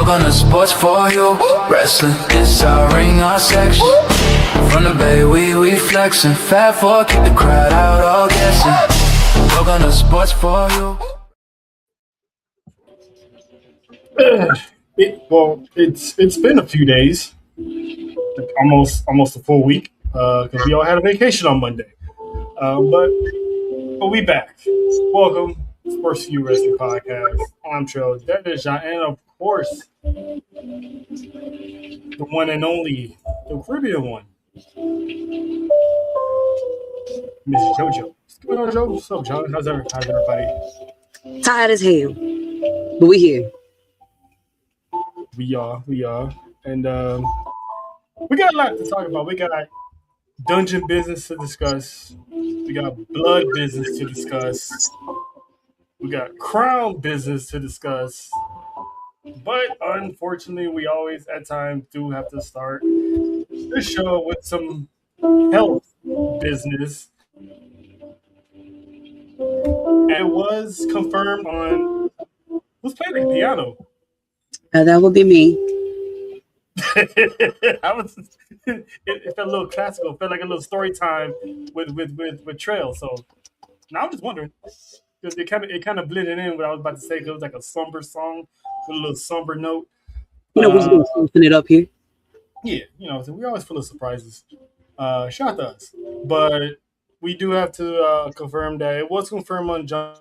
Welcome to Sports for You Wrestling. It's our ring, our section. From the bay, we flexing. Fat four, keep the crowd out, all guessing. Welcome to Sports for You. It's been a few days, like almost a full week, because we all had a vacation on Monday. But we back. Welcome to Sports for You Wrestling Podcast. I'm Trill. That is John, and of course, the one and only, the Caribbean one, Miss JoJo. What's going on, Joe? What's up, John? How's everybody? Tired as hell, but we here. We are, and we got a lot to talk about. We got dungeon business to discuss. We got blood business to discuss. We got crown business to discuss. But unfortunately, we always at times do have to start the show with some health business. And it was confirmed on who's playing the piano. That would be me. It felt a little classical. It felt like a little story time with Trail. So now I'm just wondering because it kind of blended in what I was about to say. Because it was like a somber song with a little somber note. We're gonna open it up here. Yeah, so we always full of surprises. Shout out to us, but we do have to confirm that it was confirmed on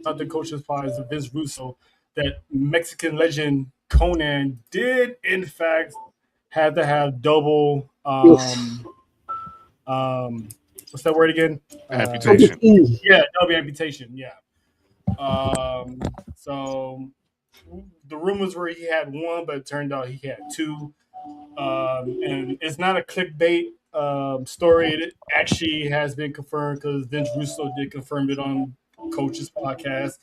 the coach's pies of Vince Russo that Mexican legend Conan did in fact have to have double what's that word again? Amputation. Double amputation. Yeah. So the rumors were he had one, but it turned out he had two. And it's not a clickbait story. It actually has been confirmed because Vince Russo did confirm it on Coach's podcast.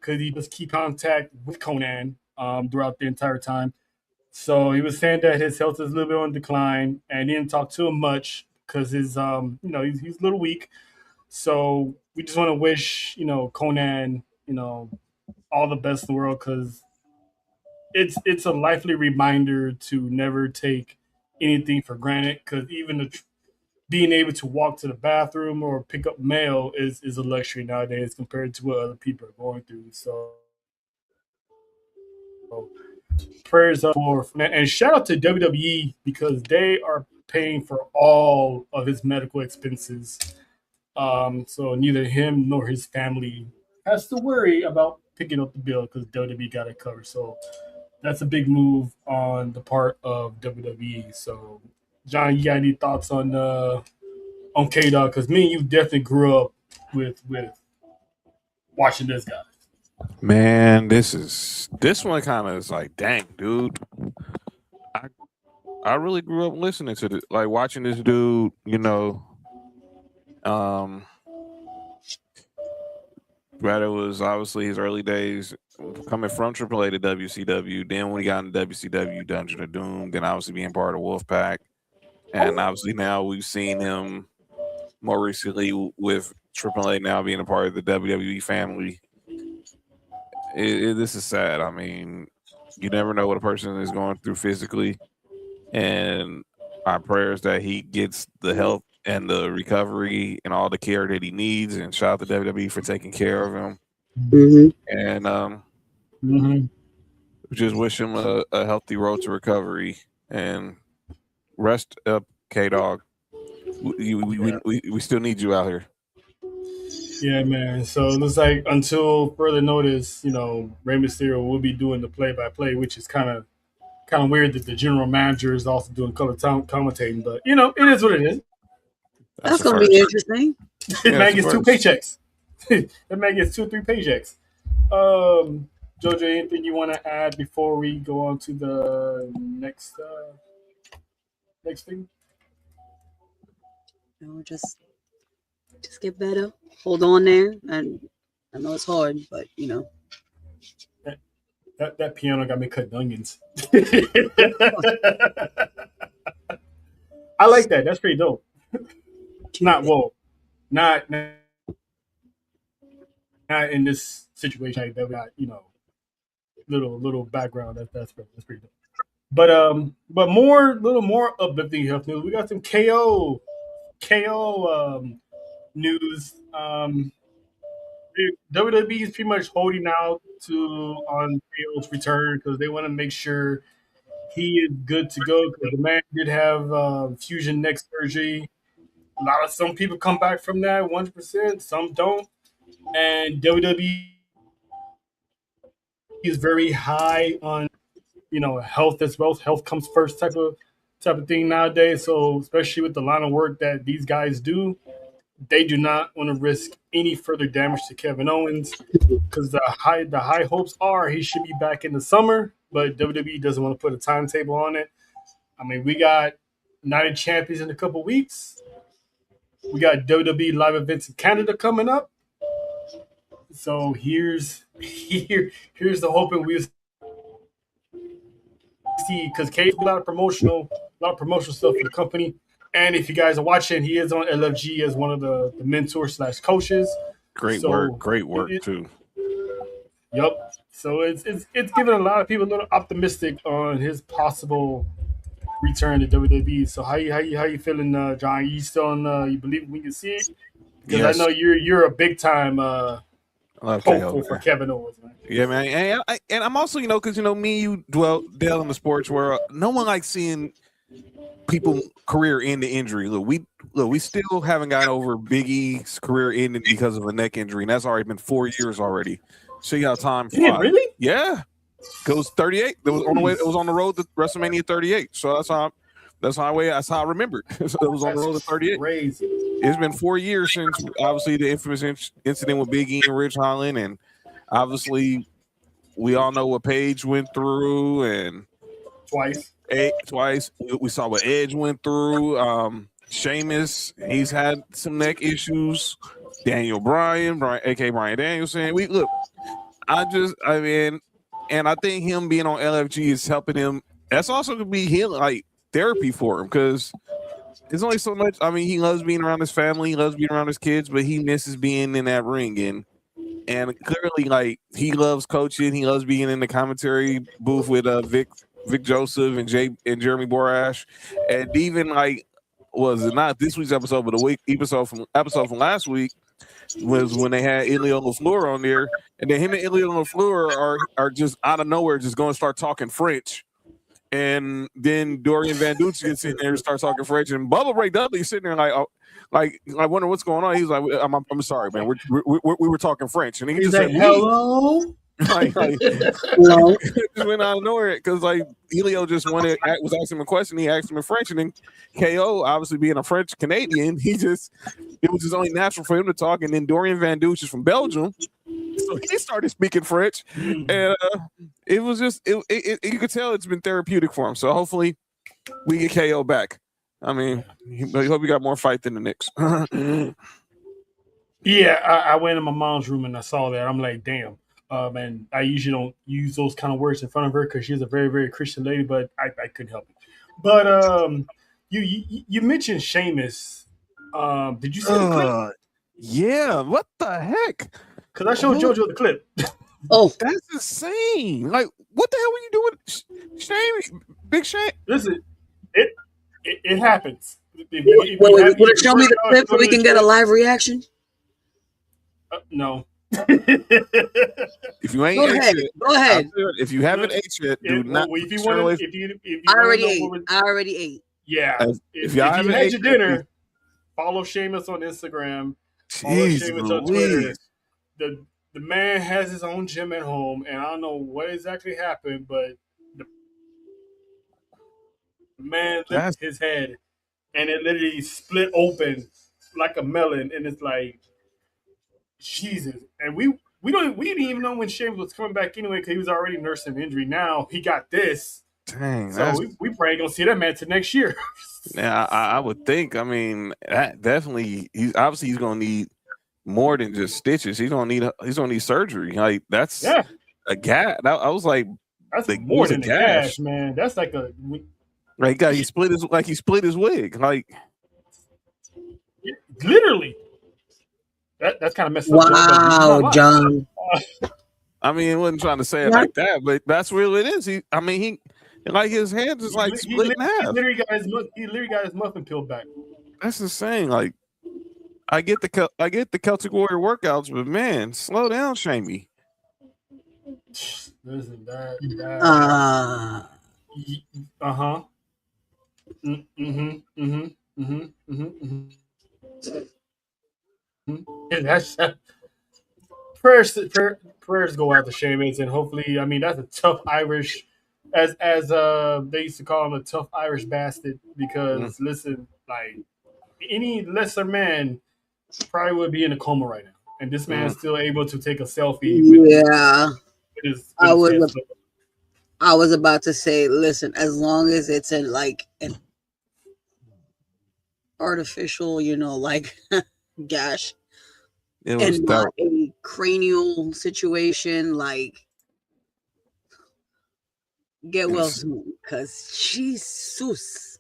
Because he just keep contact with Conan throughout the entire time. So he was saying that his health is a little bit on decline, and he didn't talk to him much because his he's a little weak. So we just want to wish Conan all the best in the world because it's a lively reminder to never take anything for granted. Because even being able to walk to the bathroom or pick up mail is a luxury nowadays compared to what other people are going through. So prayers up for and shout out to WWE because they are paying for all of his medical expenses. So neither him nor his family has to worry about picking up the bill because WWE got it covered. So that's a big move on the part of WWE. So John, you got any thoughts on K-Dog? Because me and you definitely grew up with watching this guy. Man, this one kind of is like, dang, dude. I really grew up listening to watching this dude, but it was obviously his early days coming from AAA to WCW. Then when he got into WCW, Dungeon of Doom, then obviously being part of Wolfpack. And obviously now we've seen him more recently with AAA now being a part of the WWE family. This is sad. I mean, you never know what a person is going through physically. And our prayers that he gets the help and the recovery and all the care that he needs. And shout out to WWE for taking care of him. Mm-hmm. And just wish him a healthy road to recovery. And rest up, K-Dog. We still need you out here. Yeah, man. So it looks like until further notice, Rey Mysterio will be doing the play-by-play, which is kind of weird that the general manager is also doing color commentating. But it is what it is. That's going to be interesting. That man gets 2 paychecks. That man gets 2 or 3 paychecks. Jojo, anything you want to add before we go on to the next thing? Just get better. Hold on there. And I know it's hard, but That piano got me cutting onions. I like that. That's pretty dope. Not in this situation that we got, little background. That's pretty dope. But little more uplifting health news. We got some KO news. WWE is pretty much holding out on KO's return because they want to make sure he is good to go. Because the man did have fusion neck surgery. Some people come back from that 100%, some don't, and WWE is very high on health as well. Health comes first type of thing nowadays. So especially with the line of work that these guys do, they do not want to risk any further damage to Kevin Owens because the high hopes are he should be back in the summer, but WWE doesn't want to put a timetable on it. I mean, we got Night of Champions in a couple weeks. We got WWE live events in Canada coming up. So here's the hoping we see, because K's a lot of promotional stuff for the company. And if you guys are watching, he is on LFG as one of the mentors / coaches. Great work too. Yep. So it's giving a lot of people a little optimistic on his possible return to WWE. So how you feeling, John? You still on? You believe we can see it? Because yes. I know you're a big time hopeful for Kevin Owens, man. Yeah, man. And I'm also, because me, you dwell in the sports world. No one likes seeing people career end to injury. Look, we still haven't gotten over Big E's career ending because of a neck injury, and that's already been 4 years already. So you got time. Yeah, really? Yeah. Goes 38. It was on the way. It was on the road to WrestleMania 38. So that's how I remembered. So it was on the road to 38. Crazy. It's been 4 years since obviously the infamous incident with Big E and Ridge Holland, and obviously we all know what Paige went through, and twice. We saw what Edge went through. Sheamus, he's had some neck issues. Daniel Bryan, aka Bryan Danielson. And I think him being on LFG is helping him. That's also going to be like therapy for him, because there's only so much. I mean, he loves being around his family, he loves being around his kids, but he misses being in that ring. And clearly, like, he loves coaching. He loves being in the commentary booth with Vic Joseph and Jeremy Borash, and even like, was it not this week's episode, but the episode from last week was when they had Ilya LaFleur on there, and then him and Ilya LaFleur are just out of nowhere just going to start talking French, and then Dorian Van Duce gets in there and starts talking French, and Bubba Ray Dudley's sitting there like I wonder what's going on. He's like, I'm sorry, man, we were talking French, and he just like, said, hello. Just went out of nowhere because like Elio just was asking him a question. He asked him in French, and then KO, obviously being a French Canadian, it was just only natural for him to talk. And then Dorian Van Duce is from Belgium, so he started speaking French, and it was just you could tell it's been therapeutic for him. So hopefully we get KO back. I mean, I hope he got more fight than the Knicks. Yeah, I went in my mom's room and I saw that. I'm like, damn. And I usually don't use those kind of words in front of her because she's a very, very Christian lady, but I couldn't help it. But you mentioned Sheamus. Did you see the clip? Yeah, what the heck? Because I showed JoJo the clip. Oh, that's insane! Like, what the hell were you doing, Shane? Big Shane? Listen, it happens. Would it show me the clip so we can get a live reaction? No. If you ain't go ahead. If you haven't ate yet, do not. If you want to, I already ate. Yeah. If you had your dinner, follow Sheamus on Instagram. Follow Sheamus on Twitter. The man has his own gym at home, and I don't know what exactly happened, but the man lifted his head, and it literally split open like a melon, and it's like, Jesus. And we didn't even know when Sheamus was coming back anyway, because he was already nursing an injury. Now he got this. Dang. So we probably gonna see that man till next year. Yeah, I would think. I mean, definitely. He's gonna need more than just stitches. He's gonna need surgery. Like, that's a gash. I was like, that's more than a gash, man. That's like a he split his wig. Like, literally. that's kind of messed up, John. But he's not Wow, lying. John. I mean, he wasn't trying to say it Yeah. like that, but that's real. It is. He like his hands is like split in He half. literally got his muffin peeled back. That's insane. Like, I get the Celtic Warrior workouts, but man, slow down, Shamey. Listen, that uh-huh. And that's prayers go out to Sheamus, and hopefully, I mean, that's a tough Irish, as they used to call him, a tough Irish bastard. Because listen, like any lesser man probably would be in a coma right now, and this man's still able to take a selfie with his hands. I was about to say, listen, as long as it's in like an artificial, like gash, It was and not a cranial situation, like get well soon, because Jesus.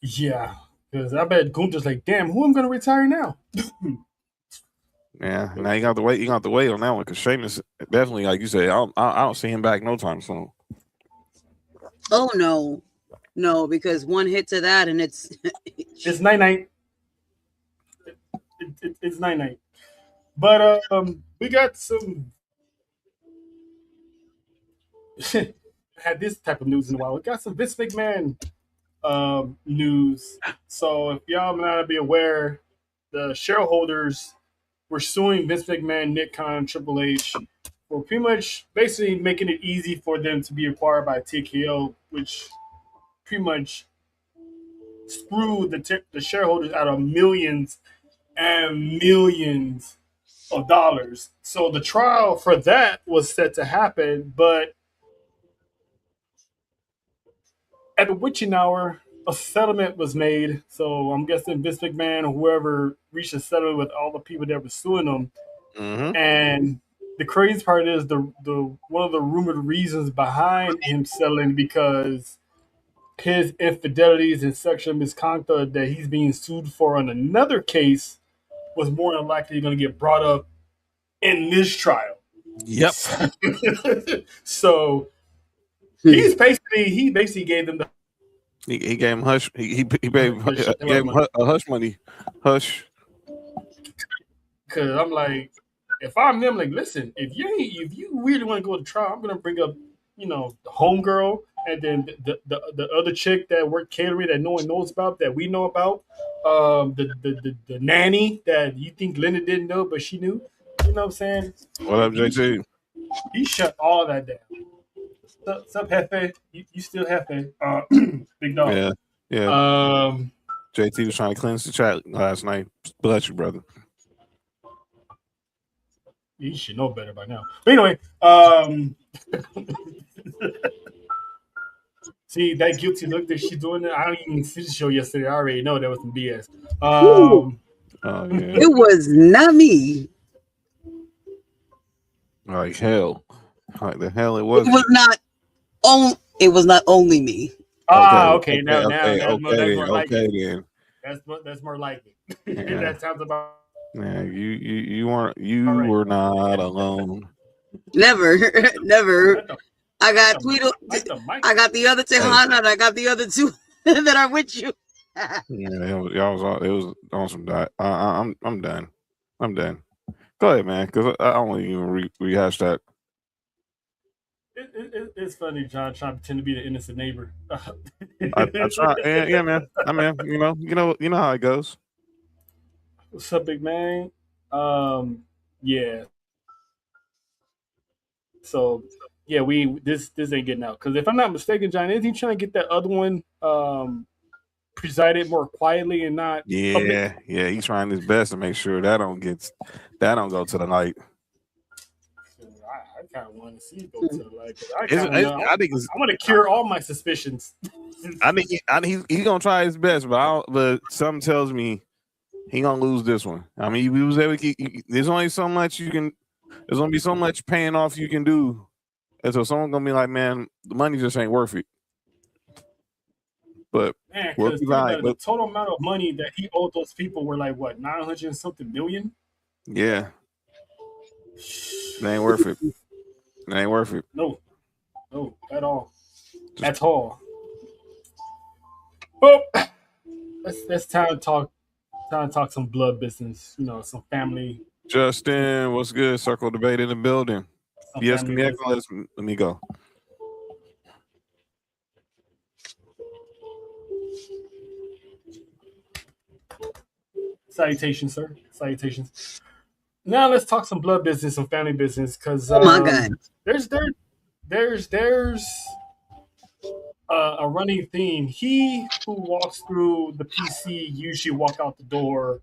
Yeah, because I bet Gunther's like, damn, who am I gonna retire now? Yeah, now you got to wait. You got to wait on that one because Sheamus definitely, like you said, I don't see him back no time soon. Oh no, because one hit to that and it's It's night. It's night. But we got some had this type of news in a while. We got some Vince McMahon news. So if y'all may not be aware, the shareholders were suing Vince McMahon, Nick Khan, Triple H for pretty much basically making it easy for them to be acquired by TKO, which pretty much screwed the shareholders out of millions and millions of dollars. So the trial for that was set to happen, but at the witching hour, a settlement was made. So I'm guessing Vince McMahon or whoever reached a settlement with all the people that were suing them. And the crazy part is the one of the rumored reasons behind him settling because his infidelities and sexual misconduct that he's being sued for on another case was more than likely going to get brought up in this trial. Yep. So he basically gave them the he gave him hush. He gave him a hush money. Hush. Because I'm like, if I'm them, like, listen, if you really want to go to trial, I'm gonna bring up, the homegirl and then the other chick that worked catering that no one knows about that we know about, the nanny that you think Linda didn't know but she knew. You know what I'm saying? What up, JT? He shut all that down. What's up, Hefe? You still Hefe? Big dog. Yeah. JT was trying to cleanse the chat last night. Bless you, brother. You should know better by now. But anyway, see that guilty look that she's doing. I don't even see the show yesterday. I already know that was some BS. It was not me. Like hell. Like the hell it was. It was not only me. Okay. Now that's more likely. Yeah. That sounds about. Yeah, you were not alone. Never. I got Tweedle. I got the other Tejana, and I got the other two that are with you. Yeah, it was on some diet. I'm done. Go ahead, man, because I don't want to even rehash that. It's funny, John, trying to pretend to be the innocent neighbor. I try. Yeah, man. I mean, you know how it goes. What's up, big man? Yeah. So, yeah, this ain't getting out because if I'm not mistaken, John, isn't he trying to get that other one presided more quietly and not? Yeah, he's trying his best to make sure that don't go to the light. I kind of want to see it go to the light. I want to cure all my suspicions. I think he's gonna try his best, but something tells me he gonna lose this one. I mean, he was able to there's only so much you can. There's gonna be so much paying off you can do, and so someone's gonna be like, "Man, the money just ain't worth it." But Man, we'll because be fine. the But total amount of money that he owed those people were like what, 900 and something million? yeah, it ain't worth it. It ain't worth it. No, no, at all. Just At all. Well, let's time to talk some blood business, some family Justin, what's good? Circle debate in the building. some Yes, family can you business. let me go. Salutations, sir. Salutations. Now let's talk some blood business, some family business, because Oh my God. there's a running theme. He who walks through the PC usually walk out the door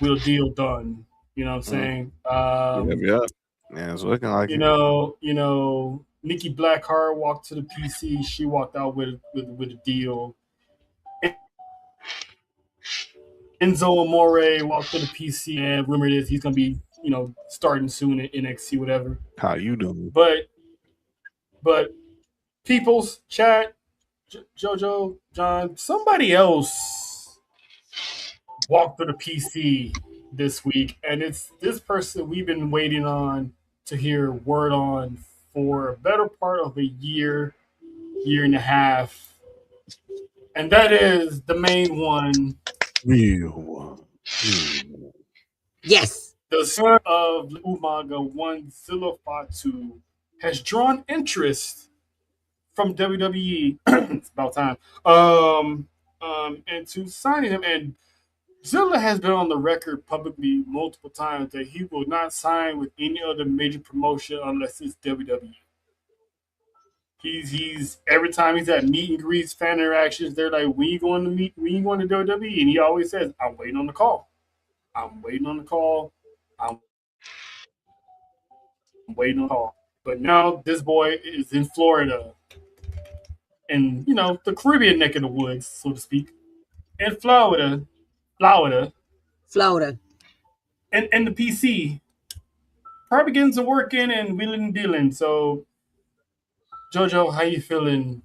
with a deal done. You know what I'm saying? Yeah. Yeah, it's looking like it. Nikki Blackheart walked to the PC. She walked out with a deal. Enzo Amore walked to the PC, and rumor is he's gonna be starting soon at NXT, whatever. How you doing? But people's chat, JoJo, John, somebody else walked to the PC this week, and it's this person we've been waiting on to hear word on for a better part of a year and a half, and that is the main one, Real one. Yes. the son of Umaga, one Zilla Fatu, has drawn interest from WWE. It's about time. And to signing him, and Zilla has been on the record publicly multiple times that he will not sign with any other major promotion unless it's WWE. He's every time he's at meet and greets, fan interactions, they're like, "When you going to meet? When you going to WWE?" And he always says, "I'm waiting on the call. I'm waiting on the call. I'm waiting on the call." But now this boy is in Florida, in the Caribbean neck of the woods, so to speak, in Florida, Florida. and the PC probably getting some work in and wheeling and dealing. So, JoJo, how you feeling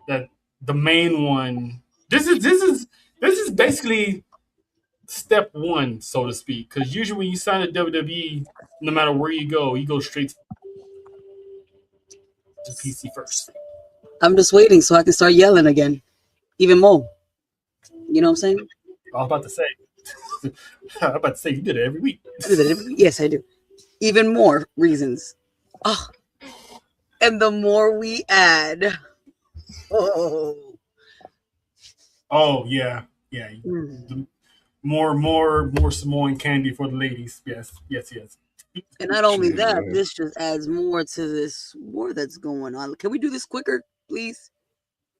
that the main one? This is basically step one, so to speak, because usually when you sign a WWE, no matter where you go straight to PC first. I'm just waiting so I can start yelling again, even more. You know what I'm saying? I was about to say, you did it every week. Yes, I do. Even more reasons. Oh, and the more we add, Oh yeah. Mm. More Samoan candy for the ladies. Yes. And not only that, this just adds more to this war that's going on. Can we do this quicker, please?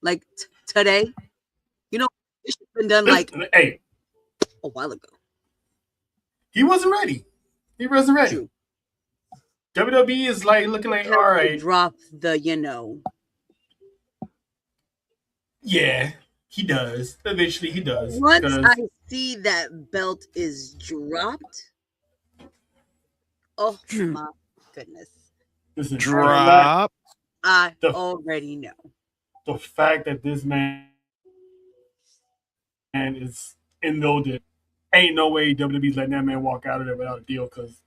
Like today? This should have been done like a while ago. He wasn't ready. True. WWE is like looking like, all right, drop the Yeah, he does. Eventually, he does. Once I see that belt is dropped, oh my goodness! Listen, Drop. I already know. The fact that this man is in loaded, ain't no way WWE's letting that man walk out of there without a deal. Because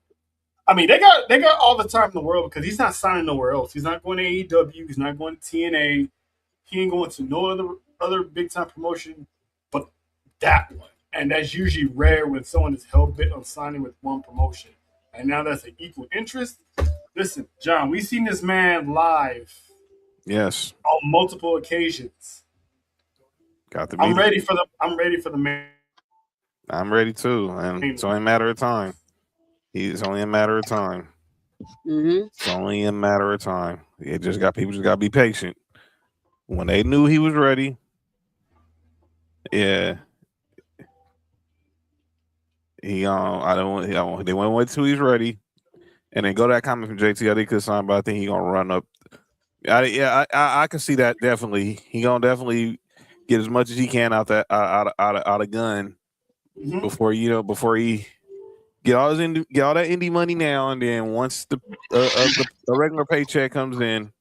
they got all the time in the world because he's not signing nowhere else. He's not going to AEW. He's not going to TNA. He ain't going to no other big time promotion but that one. And that's usually rare when someone is hell bent on signing with one promotion. And now that's an equal interest. Listen, John, we've seen this man live. Yes. On multiple occasions. I'm ready for the man. I'm ready too, and it's only a matter of time. It's only a matter of time. Mm-hmm. It's only a matter of time. People just gotta be patient. When they knew he was ready, yeah. They went wait till he's ready, and then go to that comment from JT. I think because something, but I think he gonna run up. I can see that definitely. He gonna definitely get as much as he can out of gun before he get all that indie money now, and then once the regular paycheck comes in,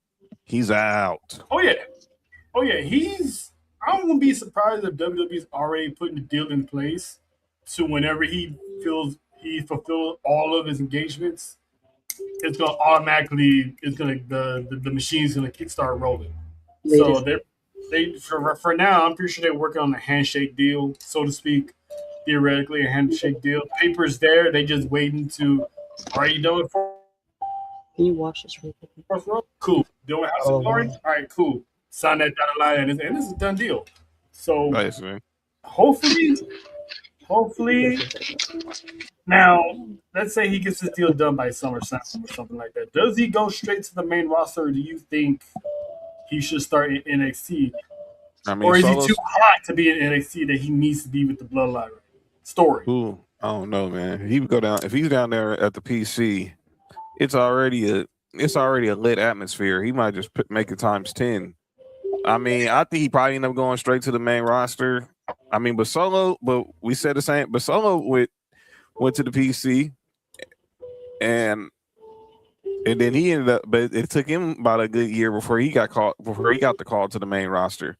he's out. Oh yeah. He's. I I wouldn't be surprised if WWE's already putting the deal in place to whenever he feels he fulfilled all of his engagements, it's gonna automatically the machine's gonna kickstart rolling. So they for now, I'm pretty sure they're working on a handshake deal, so to speak. Theoretically, a handshake deal. Paper's there. They just waiting to. Are you done with Can you watch this real quick? fourth row? Cool. Doing House of Glory? All right, cool. Sign that dotted line, and this is a done deal. So Nice, man. hopefully, now let's say he gets his deal done by SummerSlam or something like that. Does he go straight to the main roster, or do you think he should start in NXT? I mean, Or is he Solo's, too hot to be in NXT that he needs to be with the Bloodline story? ooh, I don't know, man. He would go down if he's down there at the PC. It's already a lit atmosphere. He might just make it times 10. I mean, I think he probably end up going straight to the main roster. I mean, but we said the same. But Solo went to the PC, and then he ended up. But it took him about a good year before he got the call to the main roster.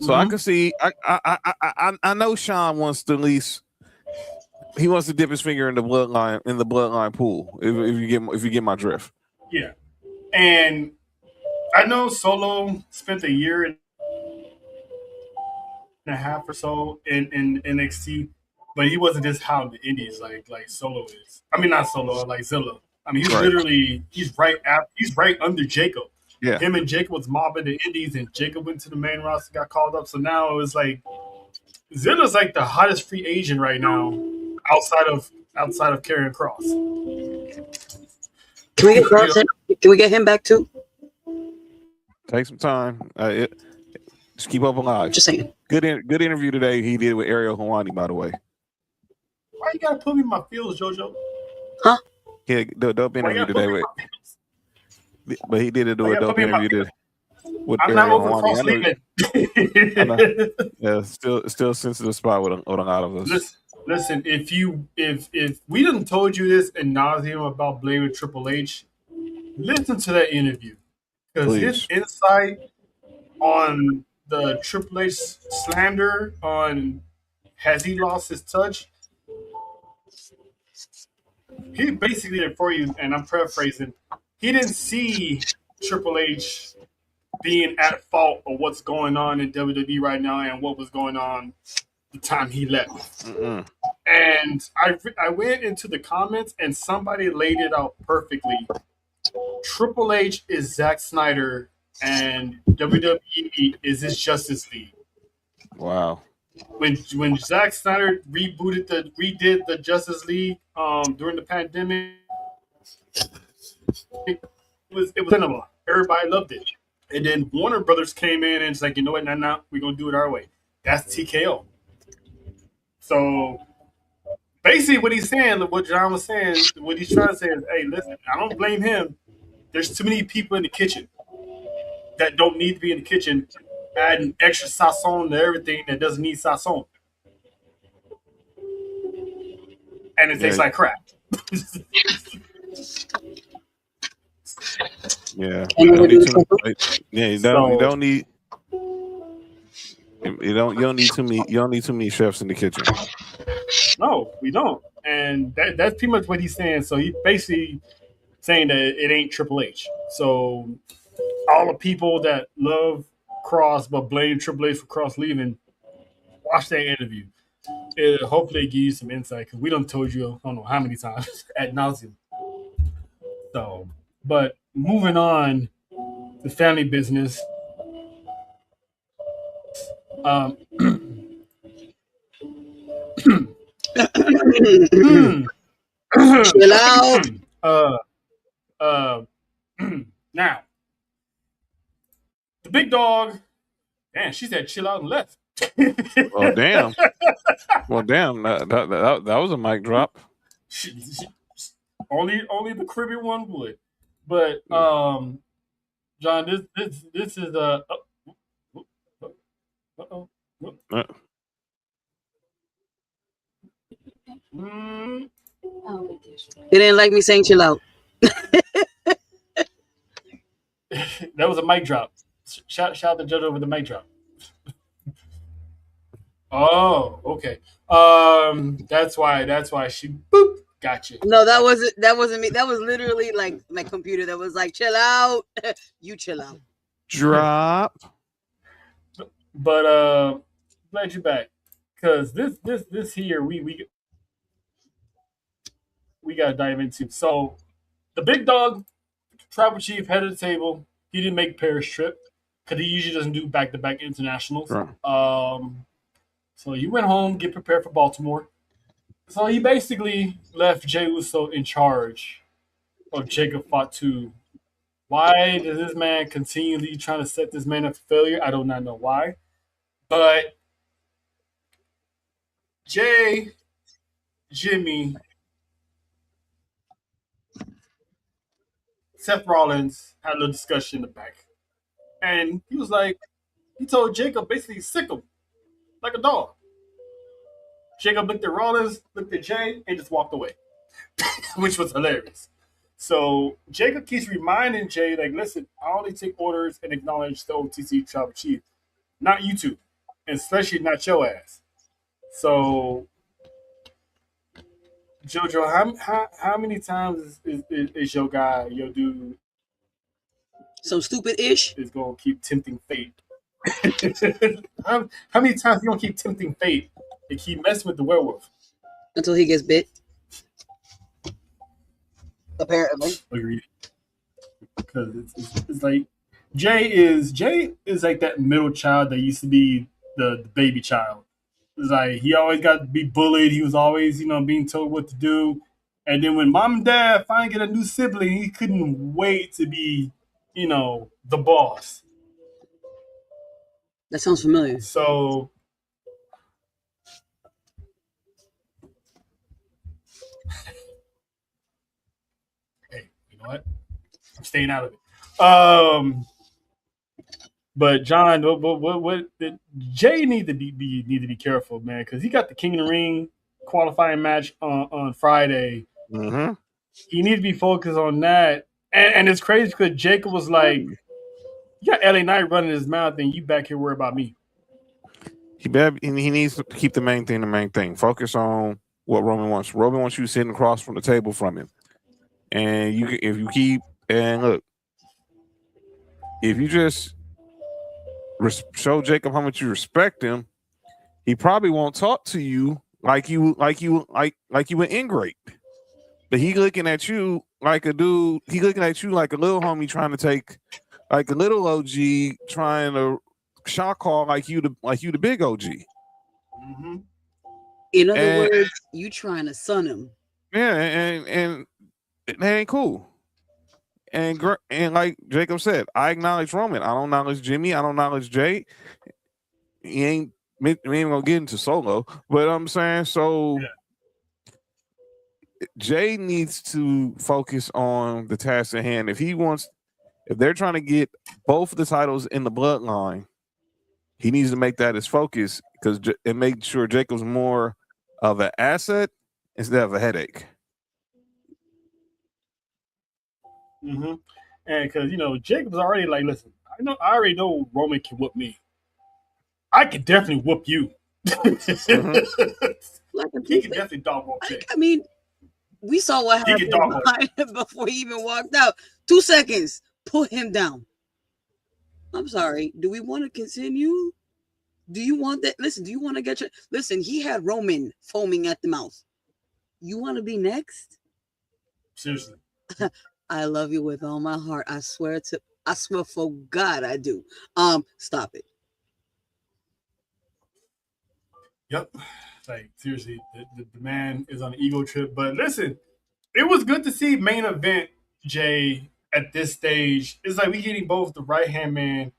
So I can see. I know Sean wants to at least. He wants to dip his finger in the bloodline pool. If you get my drift. Yeah, and I know Solo spent a year and a half or so in NXT, but he wasn't just hot in the Indies like Solo is. I mean, not Solo, like Zilla. I mean, he's right under Jacob. Yeah, him and Jacob was mobbing the Indies, and Jacob went to the main roster, got called up. So now it was like Zilla's like the hottest free agent right now, outside of Karrion Kross. Can we get him back too? Take some time. Just keep up alive. Just saying. Good interview today he did with Ariel Helwani, by the way. Why you gotta put me in my feels, JoJo? Huh? Yeah, the dope interview today with. But he did a dope interview with I'm Ariel not over Helwani. Cross leaving. Yeah, still a sensitive spot with a lot of us. Listen, if we done told you this in nauseum about blaming Triple H, listen to that interview, because his insight on the Triple H slander on has he lost his touch. He basically did for you, and I'm paraphrasing. He didn't see Triple H being at fault of what's going on in WWE right now and what was going on the time he left. Mm-mm. And I went into the comments and somebody laid it out perfectly. Triple H is Zack Snyder and WWE is his Justice League. Wow. When Zack Snyder redid the Justice League during the pandemic, it was cinema. Everybody loved it. And then Warner Brothers came in and it's like, you know what, nah, we're gonna do it our way. That's TKO. So basically what he's saying, what John was saying, what he's trying to say is, hey, listen, I don't blame him. There's too many people in the kitchen that don't need to be in the kitchen adding extra sazon to everything that doesn't need sazon. And it tastes like crap. Yeah. You don't need too many chefs in the kitchen. No, we don't. And that's pretty much what he's saying. So he basically saying that it ain't Triple H. So all the people that love Cross but blame Triple H for Cross leaving, watch that interview. It hopefully give you some insight, because we done told you I don't know how many times ad nauseum. So, but moving on, the family business. Chill out. Now, the big dog, man, she said chill out and left. Well, damn. That was a mic drop. Only the Caribbean one would. But John, this is a. Uh-oh. They didn't like me saying chill out. That was a mic drop. Shout the judge over the mic drop. Oh, okay. That's why she boop got you. No, that wasn't me. That was literally like my computer that was like, chill out. You chill out. Drop. But glad you're back because this here we gotta dive into. So the big dog, tribal chief, head of the table. He didn't make Paris trip because he usually doesn't do back to back internationals. Drop. So he went home, get prepared for Baltimore. So he basically left Jey Uso in charge of Jacob Fatu. Why does this man continually trying to set this man up for failure? I do not know why. But Jay, Jimmy, Seth Rollins had a little discussion in the back. And he was like, he told Jacob basically sick him like a dog. Jacob looked at Rollins, looked at Jay, and just walked away, which was hilarious. So Jacob keeps reminding Jay, like, listen, I only take orders and acknowledge the OTC tribal chief, not you two, and especially not your ass. So, Jojo, how many times is your guy, your dude, Some stupid ish. is gonna keep tempting fate? how many times you gonna keep tempting fate and keep messing with the werewolf? Until he gets bit. Apparently. Agreed. Because it's like Jay is like that middle child that used to be the baby child. It's like he always got to be bullied. He was always, being told what to do. And then when mom and dad finally get a new sibling, he couldn't wait to be, the boss. That sounds familiar. So hey, you know what? I'm staying out of it. But John, what Jay need to be careful, man, because he got the King of the Ring qualifying match on Friday. Mm-hmm. He needs to be focused on that. And it's crazy because Jacob was like, "You got LA Knight running his mouth, and you back here worry about me." He needs to keep the main thing. Focus on what Roman wants. Roman wants you sitting across from the table from him, and if you keep and look, if you just show Jacob how much you respect him, he probably won't talk to you like you an ingrate. But he looking at you like a dude. He looking at you like a little homie trying to take, like a little OG trying to shot call like you the big OG. Mm-hmm. In other words, you trying to son him. Yeah, and that ain't cool. And like Jacob said, I acknowledge Roman. I don't acknowledge Jimmy. I don't acknowledge Jay. We ain't gonna get into Solo, but I'm saying so. Yeah. Jay needs to focus on the task at hand. If they're trying to get both of the titles in the bloodline, he needs to make that his focus because it makes sure Jacob's more of an asset instead of a headache. Mm-hmm. And because Jacob's already like, listen, I already know Roman can whoop me. I can definitely whoop you. Mm-hmm. He can definitely dog walk Jay. I mean, we saw what happened before he even walked out. 2 seconds, put him down. I'm sorry. Do we want to continue? Do you want that? Listen, do you want to get your... Listen, he had Roman foaming at the mouth. You want to be next? Seriously. I love you with all my heart. I swear for God I do. Stop it. Yep. Like, seriously, the man is on an ego trip. But listen, it was good to see main event Jay at this stage. It's like we getting both the right-hand man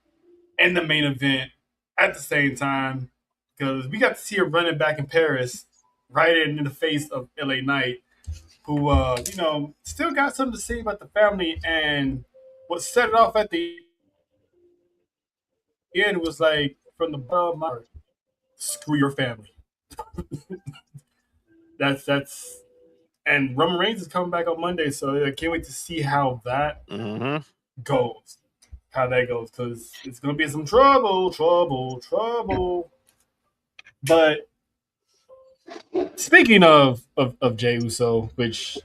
and the main event at the same time because we got to see him running back in Paris right in the face of LA Knight, who, still got something to say about the family. And what set it off at the end was like, from the bottom of my heart, screw your family. That's and Roman Reigns is coming back on Monday, so I can't wait to see how that goes. How that goes, because it's gonna be some trouble. But speaking of Jey Uso, which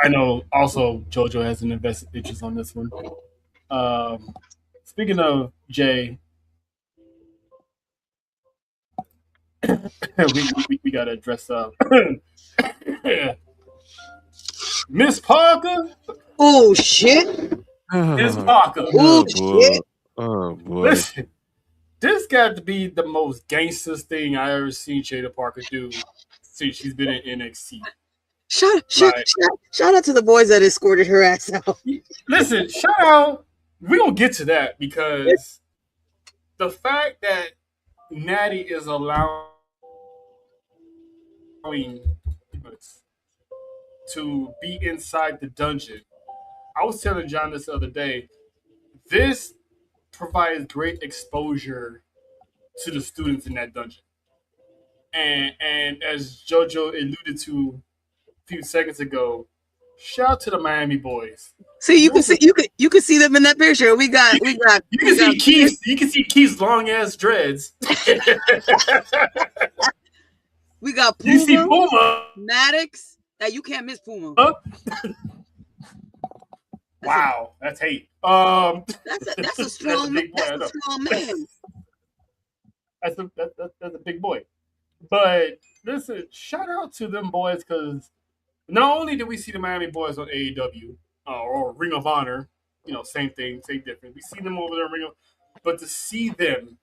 I know also JoJo has an invested interest on this one. Speaking of Jay, we gotta address Miss Parker. Oh shit! Miss Parker. Oh shit! Oh boy! Listen, this got to be the most gangster thing I ever seen Jada Parker do since she's been in NXT. Shout out to the boys that escorted her ass out. Listen, shout out. We're gonna get to that because the fact that Natty is allowing to be inside the dungeon. I was telling John this the other day. This provides great exposure to the students in that dungeon. And as JoJo alluded to a few seconds ago, shout out to the Miami boys. See, you can see them in that picture. You can see Keith's long ass dreads. We got Puma, you see Puma, Maddox. That you can't miss Puma. Wow, that's hate. That's a strong man. That's a strong man. That's a big boy. But listen, shout out to them boys because not only did we see the Miami boys on AEW or Ring of Honor, same thing, same difference. We see them over there in Ring of, but to see them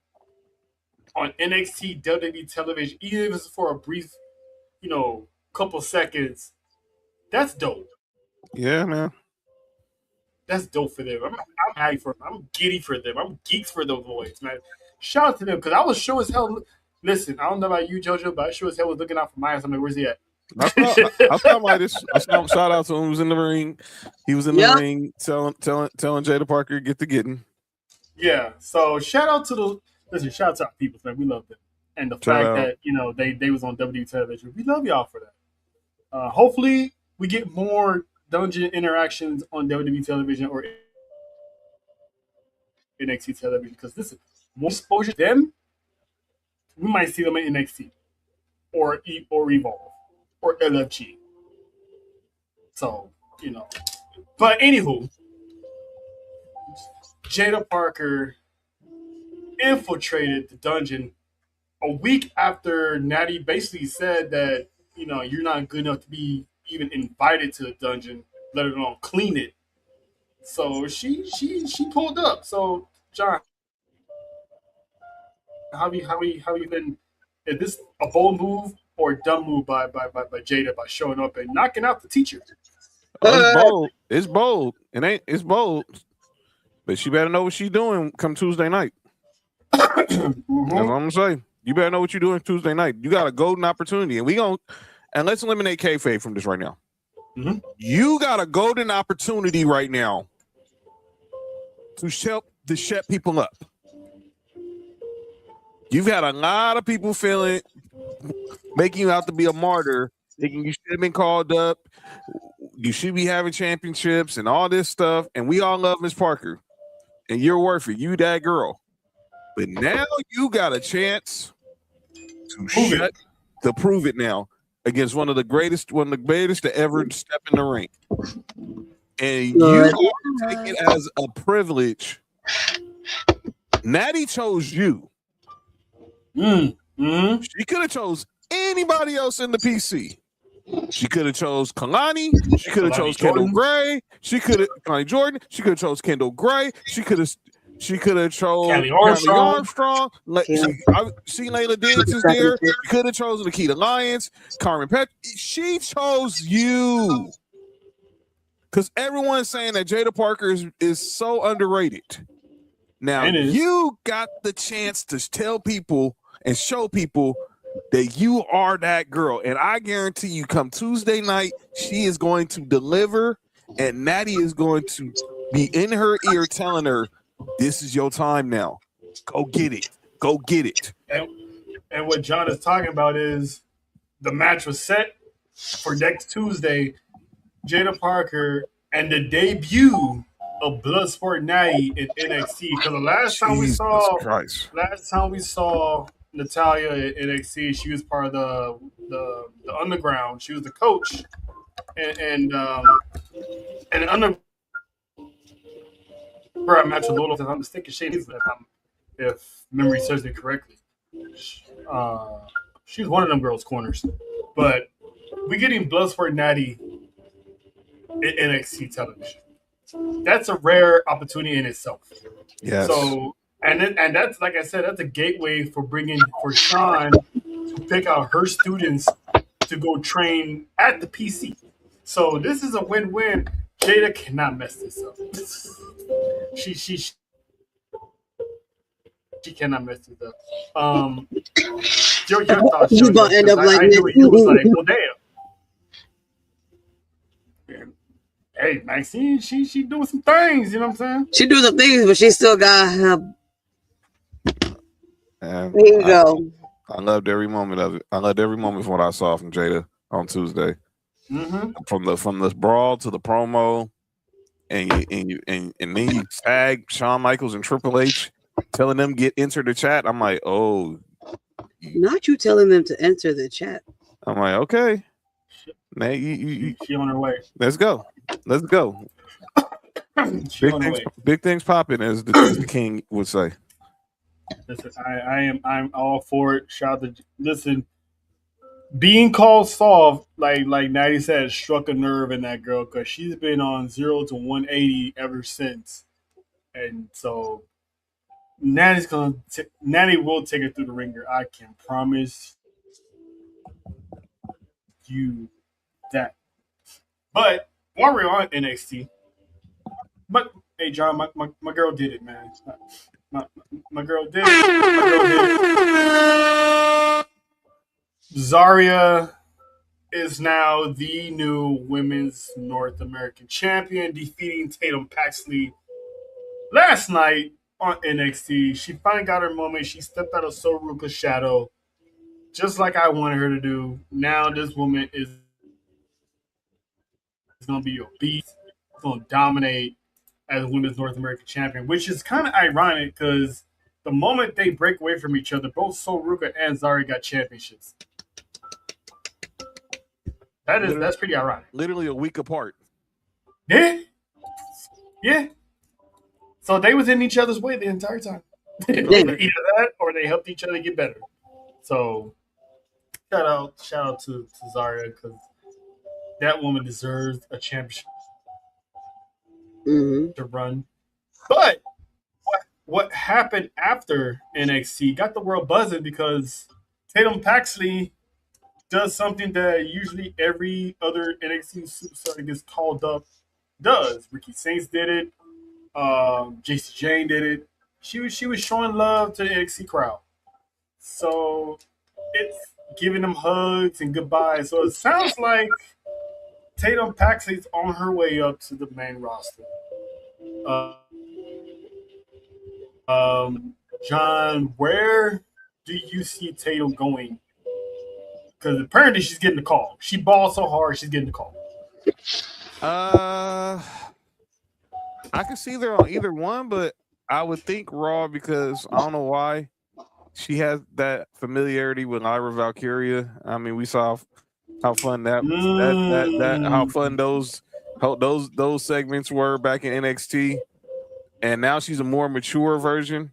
on NXT WWE television, even if it's for a brief, couple seconds, that's dope. Yeah, man. That's dope for them. I'm happy for them. I'm giddy for them. I'm geeked for those boys, man. Shout out to them because I was sure as hell. Listen, I don't know about you, JoJo, but I sure as hell was looking out for Myers. I'm like, where's he at? I saw Midas. Shout out to him. He was in the ring. He was in the ring telling Jada Parker get to getting. Yeah. So shout out to shout out to our people, man. We love them. And the fact that, they was on WWE television. We love y'all for that. Hopefully we get more dungeon interactions on WWE television or NXT television because this is more exposure to them. We might see them in NXT or Evolve or LFG. So, But anywho, Jada Parker infiltrated the dungeon a week after Natty basically said that, you're not good enough to be even invited to the dungeon, let alone clean it. So she pulled up. So John, how you been? Is this a bold move or a dumb move by Jada by showing up and knocking out the teacher? It's bold. It's bold. It's bold. But she better know what she's doing come Tuesday night. That's what I'm gonna say. You better know what you're doing Tuesday night. You got a golden opportunity, and let's eliminate kayfabe from this right now. Mm-hmm. You got a golden opportunity right now to shut people up. You've had a lot of people making you out to be a martyr, thinking you should have been called up, you should be having championships and all this stuff, and we all love Miss Parker, and you're worth it. You that girl. But now you got a chance to prove it now against one of the greatest to ever step in the ring. And you take it as a privilege. Natty chose you. Mm-hmm. She could have chose anybody else in the PC. She could have chose Kalani. She could have chose Kendall Gray. She could have Kalani Jordan. She could have chose Kendall Gray. She could have chose Kelly Armstrong. See Layla Diggs is there. She could have chosen Nikita Lyons, Carmen Pett. She chose you. Because everyone's saying that Jada Parker is so underrated. Now, you got the chance to tell people and show people that you are that girl. And I guarantee you, come Tuesday night, she is going to deliver, and Natty is going to be in her ear telling her, this is your time now. Go get it. Go get it. And what John is talking about is the match was set for next Tuesday, Jada Parker and the debut of Bloodsport Natty in NXT. Because the last time we saw Natalia at NXT. She was part of the underground. She was the coach, and underground match with Lola. If I'm mistaken, if memory serves me correctly. She's one of them girls' corners, but we getting Bloodsport Natty in NXT television. That's a rare opportunity in itself. Yes. So, and that's like I said, that's a gateway for Sean to pick out her students to go train at the PC. So this is a win-win. Jada cannot mess this up. She cannot mess this up. Your thoughts? He's gonna end up like I knew you was like, well, damn. Hey, Maxine, she doing some things. You know what I'm saying? She do some things, but she still got her. And There you go. I loved every moment of it. I loved every moment from what I saw from Jada on Tuesday. Mm-hmm. From the brawl to the promo, and then you tag Shawn Michaels and Triple H, telling them enter the chat. I'm like, oh, not you telling them to enter the chat. I'm like, okay, now she on her way. Let's go. Big things popping, as the king would say. Listen, I'm all for it. Shout out to listen. Being called soft, like Natty said, struck a nerve in that girl because she's been on 0 to 180 ever since, and so Natty will take it through the ringer. I can promise you that. But while we're on NXT, but hey, John, my girl did it, man. My girl did it. Zarya is now the new women's North American champion, defeating Tatum Paxley last night on NXT. She finally got her moment. She stepped out of Soruka's shadow, just like I wanted her to do. Now this woman is going to be a beast. Going to dominate as women's North American champion, which is kind of ironic because the moment they break away from each other, both Soruka and Zarya got championships. That's pretty ironic. Literally a week apart. Yeah. So they was in each other's way the entire time. Either that or they helped each other get better. So shout out to Zarya because that woman deserves a championship to run. But what happened after NXT got the world buzzing because Tatum Paxley does something that usually every other NXT superstar that gets called up does. Ricky Saints did it. JC Jane did it. She was showing love to the NXT crowd. So it's giving them hugs and goodbyes. So it sounds like Tatum Paxley's on her way up to the main roster. John, where do you see Tatum going? Because apparently she's getting the call. She balled so hard, she's getting the call. I can see there on either one, but I would think Raw because I don't know why she has that familiarity with Lyra Valkyria. I mean, we saw how fun how fun those segments were back in NXT, and now she's a more mature version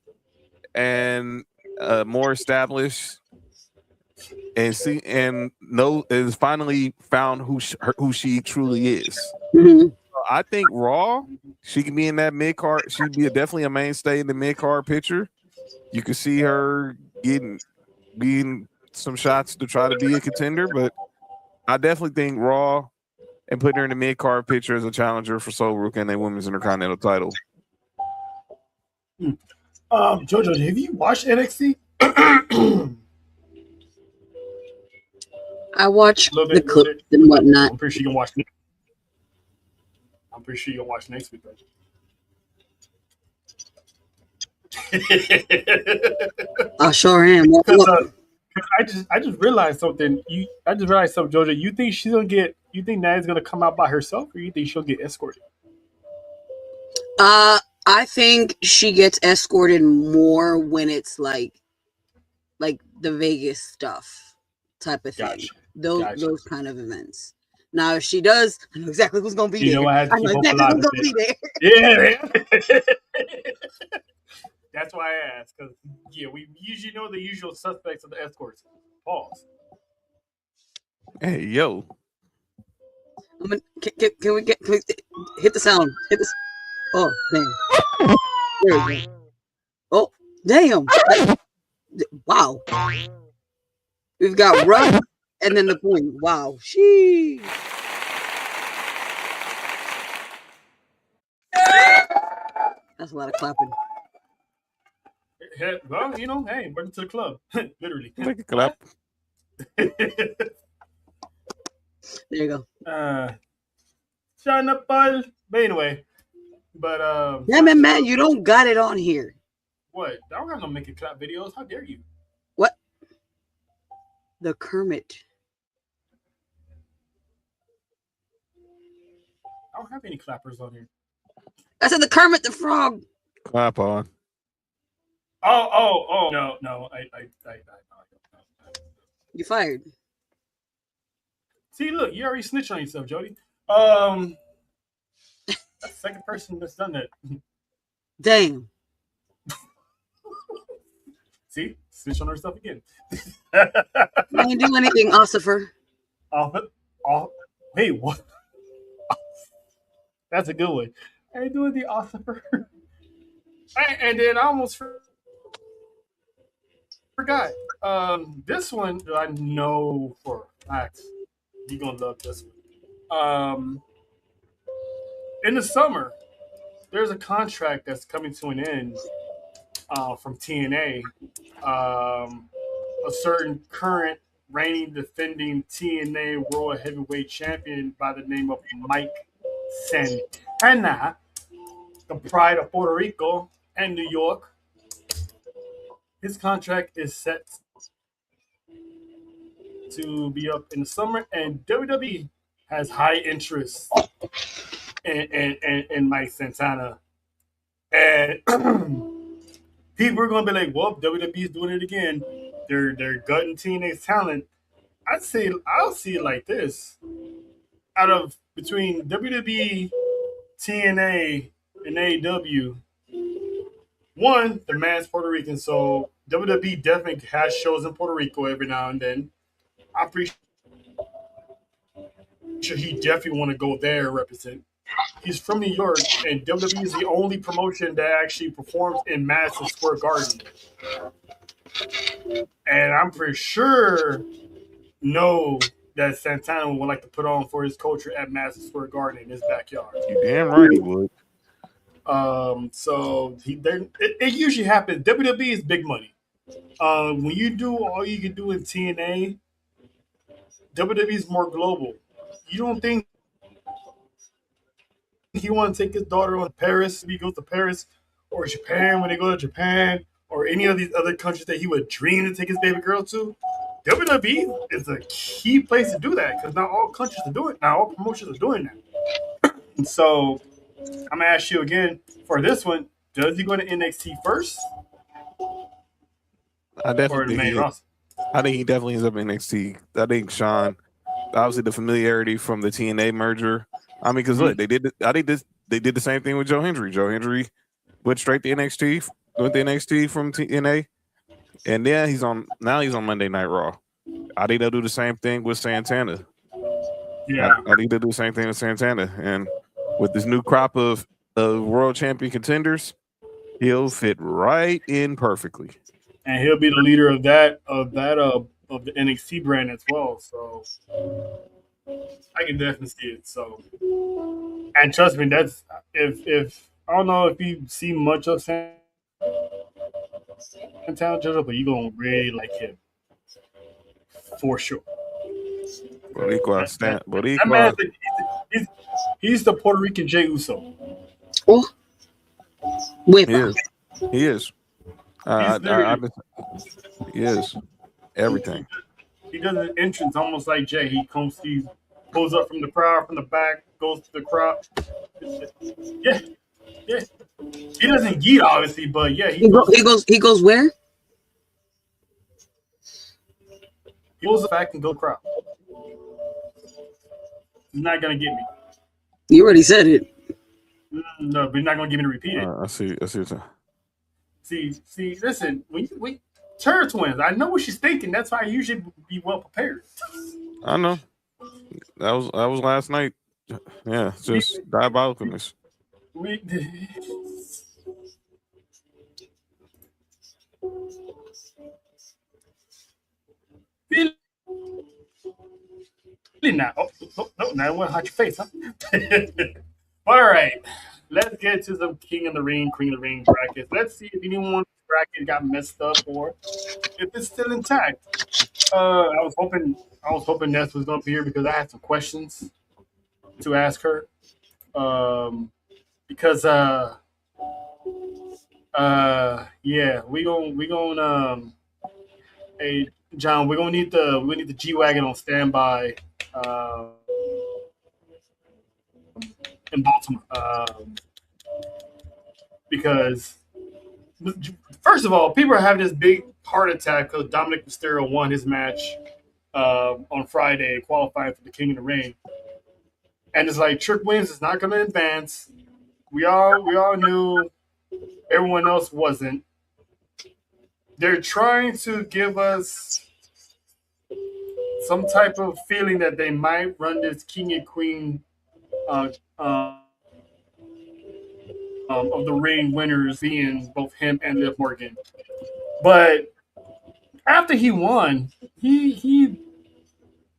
and more established. And is finally found who she truly is. Mm-hmm. I think Raw, she can be in that mid card. She'd be definitely a mainstay in the mid card picture. You can see her getting some shots to try to be a contender, but I definitely think Raw and putting her in the mid card picture as a challenger for Soul and the Women's Intercontinental title. Jojo, have you watched NXT? I watch the clips and whatnot. I'm pretty sure you can watch next week. I sure am. I just realized something. Jojo. You think she's gonna get? You think Natty's gonna come out by herself, or you think she'll get escorted? I think she gets escorted more when it's like the Vegas stuff type of thing. Gotcha. Those kind of events. Now, if she does, I know exactly who's going to be there. You know, I had to I know keep exactly hope who's alive going to be there. Yeah. That's why I asked, because we usually know the usual suspects of the escorts. Pause. Hey, yo. Can we hit the sound? Hit this. Oh, damn. There we go. Oh, damn. Wow. We've got rough and then the point. Wow. Sheesh. That's a lot of clapping. Well, you know, hey, welcome to the club. Literally. Take a clap. There you go. Shine up, bud. But anyway, but damn it, man, you don't got it on here. What? I don't have no make it clap videos. How dare you? What? The Kermit. I don't have any clappers on here. I said the Kermit the Frog. Clap on. Oh, no. I You fired. See, look, you already snitched on yourself, Jody. That's the second person that's done that. Damn. See, snitch on herself again. I didn't do anything, Ossifer. Hey, what? That's a good one. I ain't doing the Ossifer. And then I almost forgot. This one I know for a fact. You're gonna love this one. In the summer, there's a contract that's coming to an end from TNA. A certain current reigning defending TNA World Heavyweight Champion by the name of Mike Santana, the pride of Puerto Rico and New York. His contract is set to be up in the summer, and WWE has high interest in Mike Santana. And people are going to be like, well, WWE's doing it again. They're gutting TNA's talent. I'll see it like this. Out of between WWE, TNA, and AEW, one, the man's Puerto Rican, so WWE definitely has shows in Puerto Rico every now and then. I'm pretty sure he definitely want to go there and represent. He's from New York, and WWE is the only promotion that actually performs in Madison Square Garden. And I'm pretty sure that Santana would like to put on for his culture at Madison Square Garden in his backyard. You damn right he would. So it usually happens. WWE is big money. When you do all you can do in TNA, WWE is more global. You don't think he want to take his daughter on Paris if he goes to Paris, or Japan when they go to Japan, or any of these other countries that he would dream to take his baby girl to? WWE is a key place to do that because not all countries are doing it. Not all promotions are doing that. And so I'm gonna ask you again for this one: does he go to NXT first? I think he definitely ends up in NXT. I think Sean, obviously the familiarity from the TNA merger. I mean, because look, they did the same thing with Joe Hendry. Joe Hendry went straight to NXT, went to NXT from TNA, and then he's on Monday Night Raw. I think they'll do the same thing with Santana. Yeah, I think they'll do the same thing with Santana, and with this new crop of world champion contenders, he'll fit right in perfectly. And he'll be the leader of the NXT brand as well. So I can definitely see it. So, and trust me, that's if I don't know if you see much of Santana, but you're gonna really like him for sure. He's the Puerto Rican Jey Uso. Oh, he is. He is everything. He does an entrance almost like Jay. He pulls up from the crowd, from the back, goes to the crowd. Yeah. He doesn't yeet obviously, but yeah, he goes where? He pulls the fact and go crowd. He's not gonna get me. You already said it. No, but he's not gonna get me to repeat it. I see what you're saying. See. Listen, we Turner twins. I know what she's thinking. That's why I usually be well prepared. I know. That was last night. Yeah, just diabolicalness. We really not. No, now I want to hide your face, huh? All right, let's get to some King of the Ring, Queen of the Ring brackets. Let's see if anyone's bracket got messed up or if it's still intact. I was hoping Ness was gonna be here because I had some questions to ask her. Because yeah, we gonna hey John, we need the G-Wagon on standby in Baltimore. Because first of all, people are having this big heart attack because Dominic Mysterio won his match on Friday, qualifying for the King of the Ring. And it's like Trick Williams is not going to advance. We all knew. Everyone else wasn't. They're trying to give us some type of feeling that they might run this King and Queen of the Ring winners being both him and Liv Morgan. But after he won, he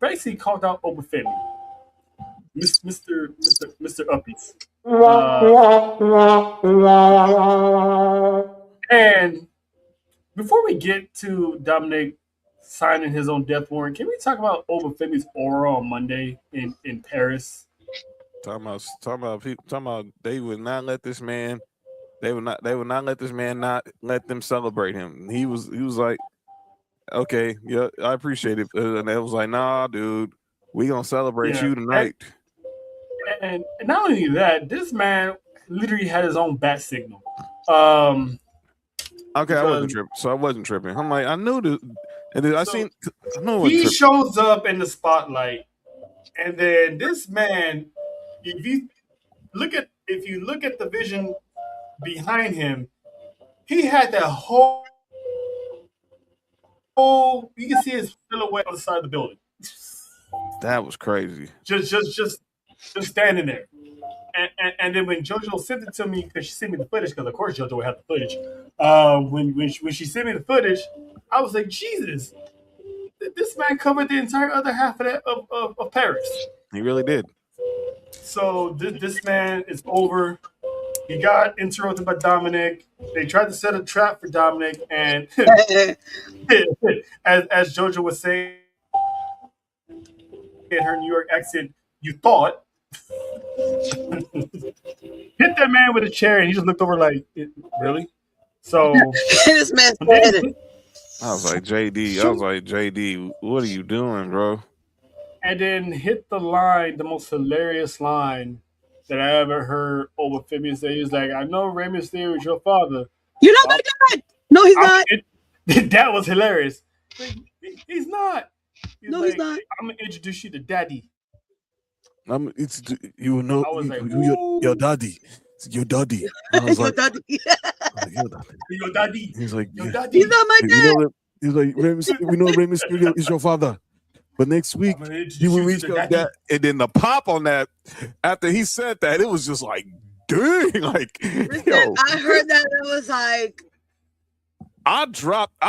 basically called out Obafemi. Mr. Uppies. And before we get to Dominic signing his own death warrant, can we talk about Obafemi's aura on Monday in Paris? Talking about they would not let this man. They would not let this man not let them celebrate him. He was like, okay, yeah, I appreciate it. And they was like, nah, dude, we gonna celebrate you tonight. And not only that, this man literally had his own bat signal. Okay, I wasn't tripping. So I wasn't tripping. I'm like, I knew this, and then I know he shows up in the spotlight, and then this man, if you look at the vision behind him, he had that whole you can see his silhouette on the side of the building. That was crazy. Just standing there. And then when JoJo sent it to me, because she sent me the footage, because of course JoJo would have the footage. When she sent me the footage, I was like, Jesus, this man covered the entire other half of that of Paris. He really did. So this man is over. He got interrupted by Dominic. They tried to set a trap for Dominic, and as JoJo was saying in her New York accent, you thought. Hit that man with a chair, and he just looked over like, really? So this man said it. I was like, JD, what are you doing, bro? And then hit the line, the most hilarious line that I ever heard Obafemi say. He was like, I know Rey Mysterio is your father. You're not my dad. No, he's not. That was hilarious. He's not. He's not. I'm going to introduce you to Daddy. You know, I was like, your daddy. It's your daddy. I was like, daddy. Your daddy. He's like, your daddy. He's not my dad. He's like, we know Rey Mysterio is your father. But next week, you will reach that. And then the pop on that, after he said that, it was just like, dang. Like, listen, I heard that. It was like, I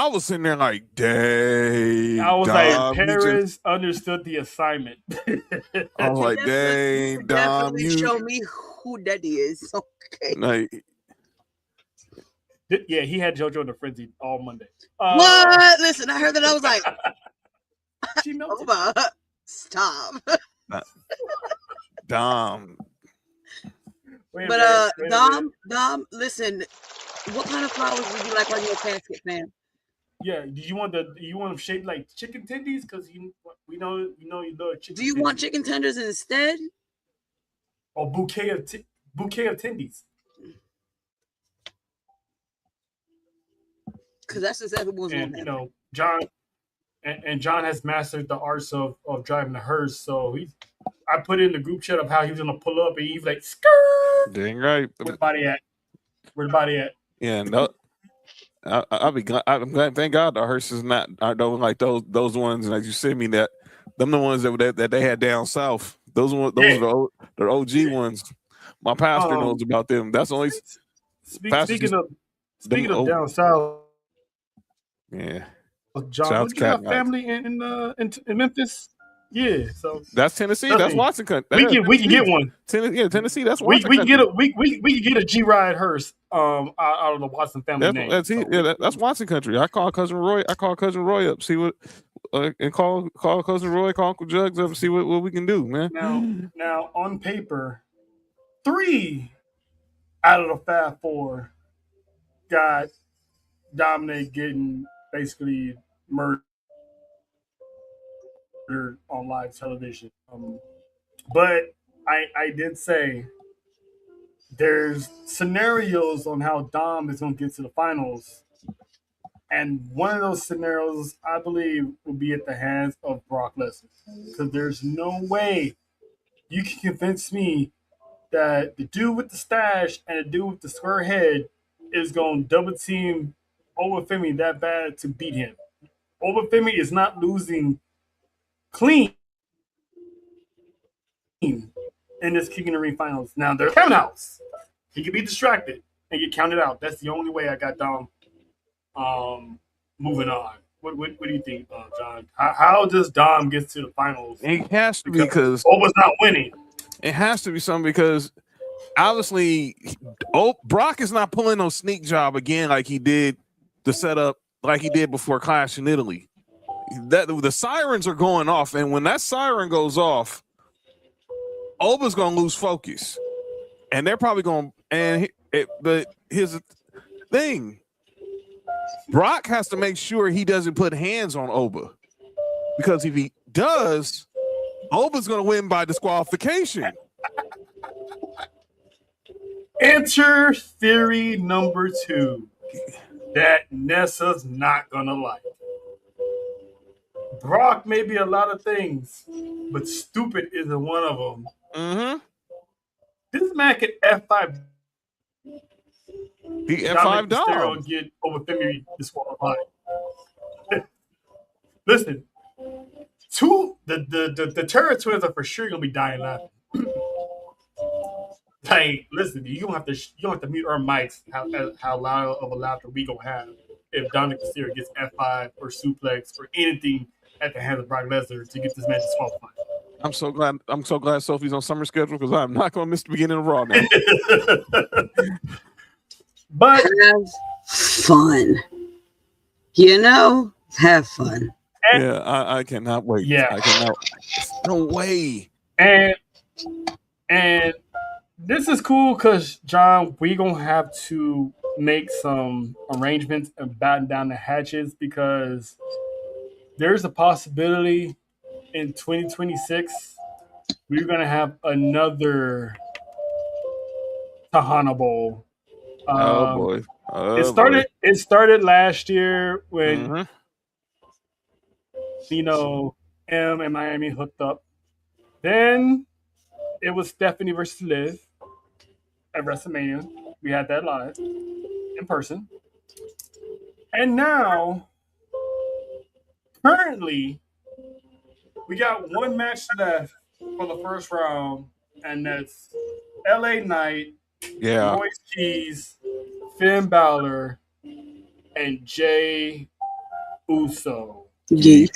was sitting there like, dang. I was like, Paris understood the assignment. I was like, dang, Dom. Definitely show me who Daddy is. Okay. Like, yeah, he had JoJo in the frenzy all Monday. What? Listen, I heard that. I was like, she melted. Stop. Dom. But Dom, listen. What kind of flowers would you like on your casket, fam? Yeah, do you want them shaped like chicken tendies? Because we know you love chicken. Do you want chicken tenders instead? Or bouquet of tendies? Because that's just everyone's one. John and John has mastered the arts of driving the hearse. So I put in the group chat of how he was gonna pull up, and he's like, "Skirt." Dang right. Where the body at? Where the body at? Yeah, no. I'll be glad. I'm glad. Thank God the hearses aren't like those ones that you sent me. That them the ones that they had down south. Those are the OG ones. My pastor knows about them. That's the only. Speaking of down south, yeah. John, would you have family in Memphis? Yeah, so that's Tennessee. That's Watson country. We can get one. Tennessee. That's Watson. We can get a G Ride hearse out of the Watson family name. That's Watson country. I call cousin Roy up, see what and call cousin Roy, call Uncle Jugs up, and see what we can do, man. Now on paper, 3 out of the Fab 4 got Dominic getting basically murdered on live television. But I did say there's scenarios on how Dom is going to get to the finals. And one of those scenarios, I believe, will be at the hands of Brock Lesnar. Because there's no way you can convince me that the dude with the stash and the dude with the square head is going to double team Obafemi that bad to beat him. Obafemi is not losing clean in this King of the Ring finals. Now, there's countouts. He can be distracted and get counted out. That's the only way I got Dom moving on. What do you think, John? How does Dom get to the finals? It has to be because Oba's not winning. It has to be something because obviously Brock is not pulling no sneak job again like he did the setup like he did before Clash in Italy. That the sirens are going off, and when that siren goes off, Oba's gonna lose focus, and they're probably going. But here's the thing: Brock has to make sure he doesn't put hands on Oba, because if he does, Oba's gonna win by disqualification. Enter theory number 2 that Nessa's not gonna like. Brock may be a lot of things, but stupid isn't one of them. Mm-hmm. This man can F5. The F5 Dom. Get Obafemi disqualified. Listen, the Terror Twins are for sure gonna be dying laughing. Like, listen, you don't have to mute our mics. How loud of a laughter we gonna have if Dominic Mysterio gets F5 or suplex or anything at the hands of Brock Lesnar to get this match disqualified. I'm so glad Sophie's on summer schedule because I'm not going to miss the beginning of Raw now. But have fun. Have fun. Yeah, I cannot wait. Yeah, I cannot. No way. And this is cool because John, we gonna have to make some arrangements and batten down the hatches because there's a possibility in 2026 we're gonna have another Tahana Bowl. Oh boy! It started last year when M and Miami hooked up. Then it was Stephanie versus Liv at WrestleMania. We had that live in person, and now currently we got one match left for the first round, and that's LA Knight, Royce Keys, Finn Balor, and Jay Uso. Yeah.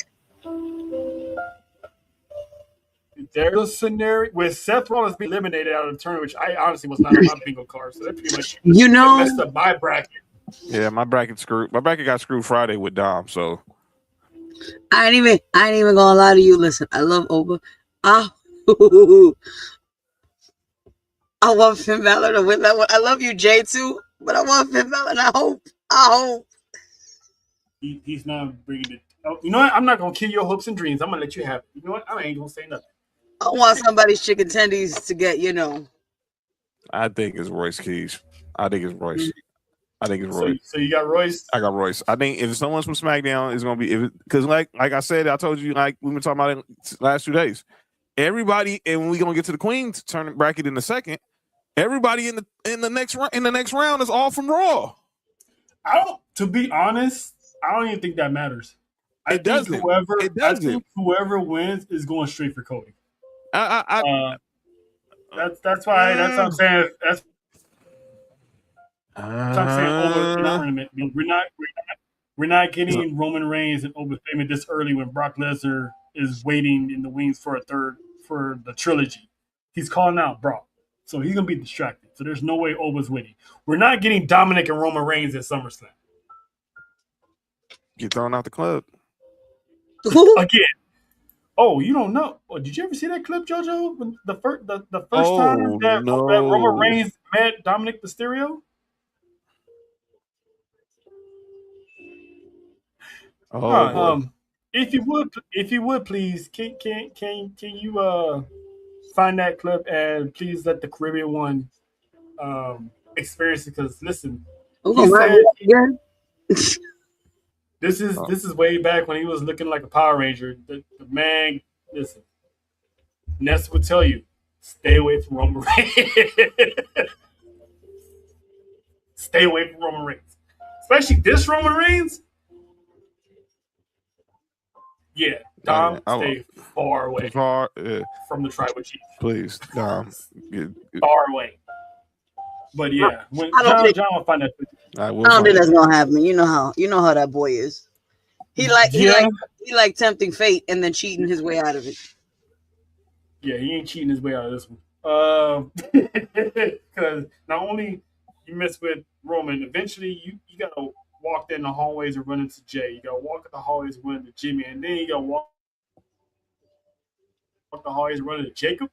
There's a scenario where Seth Rollins being eliminated out of the tournament, which I honestly was not on my bingo card, so that pretty much messed up my bracket. Yeah, my bracket screwed. My bracket got screwed Friday with Dom, so I ain't even gonna lie to you. Listen, I love Oba. I want Finn Balor to win that one. I love you, Jay, too, but I want Finn Balor, and I hope. He's not bringing it. Oh, you know what? I'm not gonna kill your hopes and dreams. I'm gonna let you have it. You know what? I ain't gonna say nothing. I want somebody's chicken tendies to get, I think it's Royce Keys. I think it's Royce. I think it's Royce. So you got Royce? I got Royce. I think if someone's from SmackDown, it's gonna be because like I said, I told you like we've been talking about it last 2 days. Everybody, and when we gonna get to the Queen's tournament bracket in a second, everybody in the next round is all from Raw. To be honest, I don't even think that matters. I think whoever wins is going straight for Cody. That's why I'm saying that's what I'm saying over the tournament. We're not getting Roman Reigns and Oba Fayman this early when Brock Lesnar is waiting in the wings for the trilogy. He's calling out Brock, so he's gonna be distracted. So there's no way Oba's winning. We're not getting Dominic and Roman Reigns at SummerSlam. Get thrown out the club again. Oh, you don't know? Oh, did you ever see that clip, JoJo? When the first time that Roman Reigns met Dominic Mysterio. If you would please, can you find that clip and please let the Caribbean one experience it? Because listen, this is way back when he was looking like a Power Ranger. The man, listen, Ness would tell you, stay away from Roman Reigns. Stay away from Roman Reigns, especially this Roman Reigns. Yeah, Dom, stay far away from the tribal chief. Please, Dom. Far away. But yeah, when John will find that. I don't think that's gonna happen. You know how that boy is. He like tempting fate and then cheating his way out of it. Yeah, he ain't cheating his way out of this one. Because not only you mess with Roman, eventually you gotta walk in the hallways and run into Jay. You gotta walk in the hallways and run into Jimmy, and then you gotta walk the hallways and run into Jacob.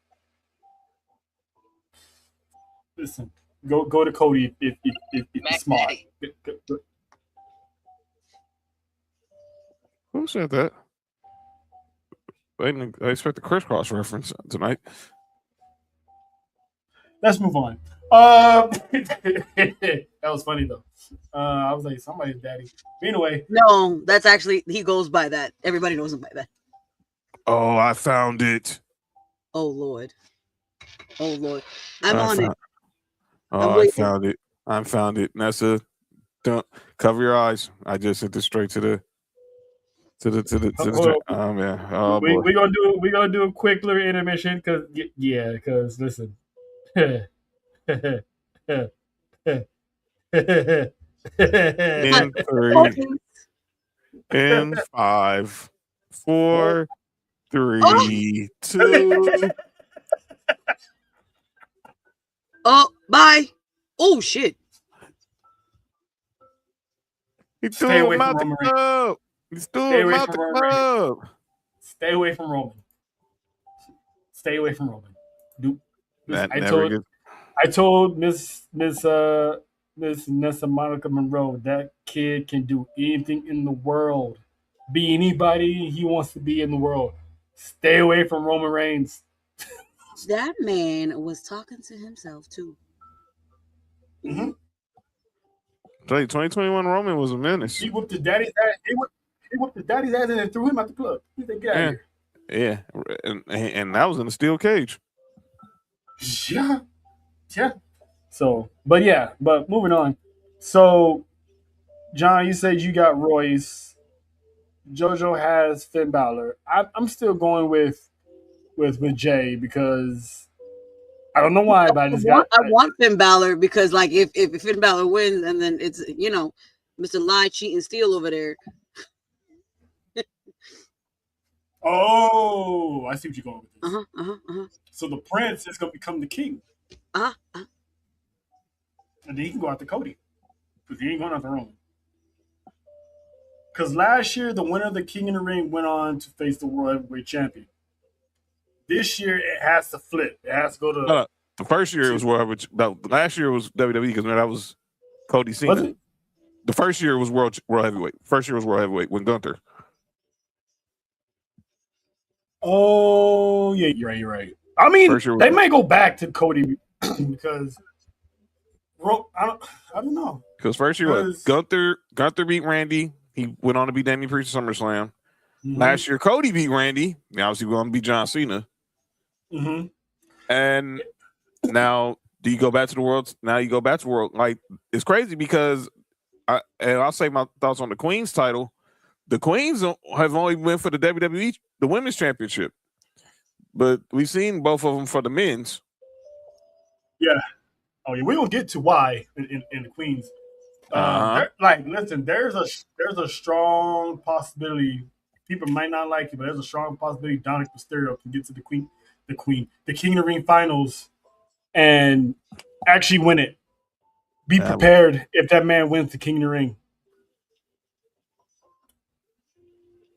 Listen, go to Cody if you're smart. Who said that? I expect the crisscross reference tonight. Let's move on. That was funny though. I was like, somebody's daddy. Anyway. No, that's actually, he goes by that. Everybody knows him by that. Oh, I found it. Oh Lord. I'm on it. Oh, I found it. I found it. Nessa, don't cover your eyes. I just sent it straight to the. Oh man. Oh, we're gonna do a quick little intermission because listen. In 3, in 5, 4, 3, 2. Oh, bye. Oh shit. He's doing him out the club. He's doing him out the club. Stay away from Roman. Stay away from Roman. I told Miss Nessa Monica Monroe that kid can do anything in the world, be anybody he wants to be in the world. Stay away from Roman Reigns. That man was talking to himself too. Mm-hmm. 2021 Roman was a menace. He whooped his daddy's ass. He whooped his daddy's ass and then threw him out the club. He said, "Get out of here." Yeah, and that was in a steel cage. Yeah. So, but moving on. So, John, you said you got Royce. JoJo has Finn Balor. I'm still going with Jay because I don't know why, but I want Finn Balor because, like, if Finn Balor wins and then it's Mr. Lie, Cheat, and Steal over there. Oh, I see what you're going with this. So the prince is going to become the king. And then he can go after Cody because he ain't going after Roman. Because last year, the winner of the King in the Ring went on to face the World Heavyweight Champion. This year, it has to flip. It has to go to. The first year it was World Heavyweight. Last year was WWE because that was Cody Cena. Was it? The first year was World Heavyweight. First year was World Heavyweight when Gunther. Oh yeah, you're right. I mean, they may go back to Cody because I don't know. Because first year, what? Gunther beat Randy. He went on to beat Danny Priest at SummerSlam. Mm-hmm. Last year, Cody beat Randy. Now, obviously, we're going to beat John Cena. Mm-hmm. And now, do you go back to the world? Now you go back to the world. Like, it's crazy because, I'll say my thoughts on the Queen's title. The Queens have only went for the WWE, the Women's Championship. But we've seen both of them for the men's. Yeah. Oh, yeah. We don't get to why in the Queens. Listen, there's a strong possibility. People might not like it, but there's a strong possibility Dominic Mysterio can get to the King of the Ring finals and actually win it. Be prepared if that man wins the King of the Ring.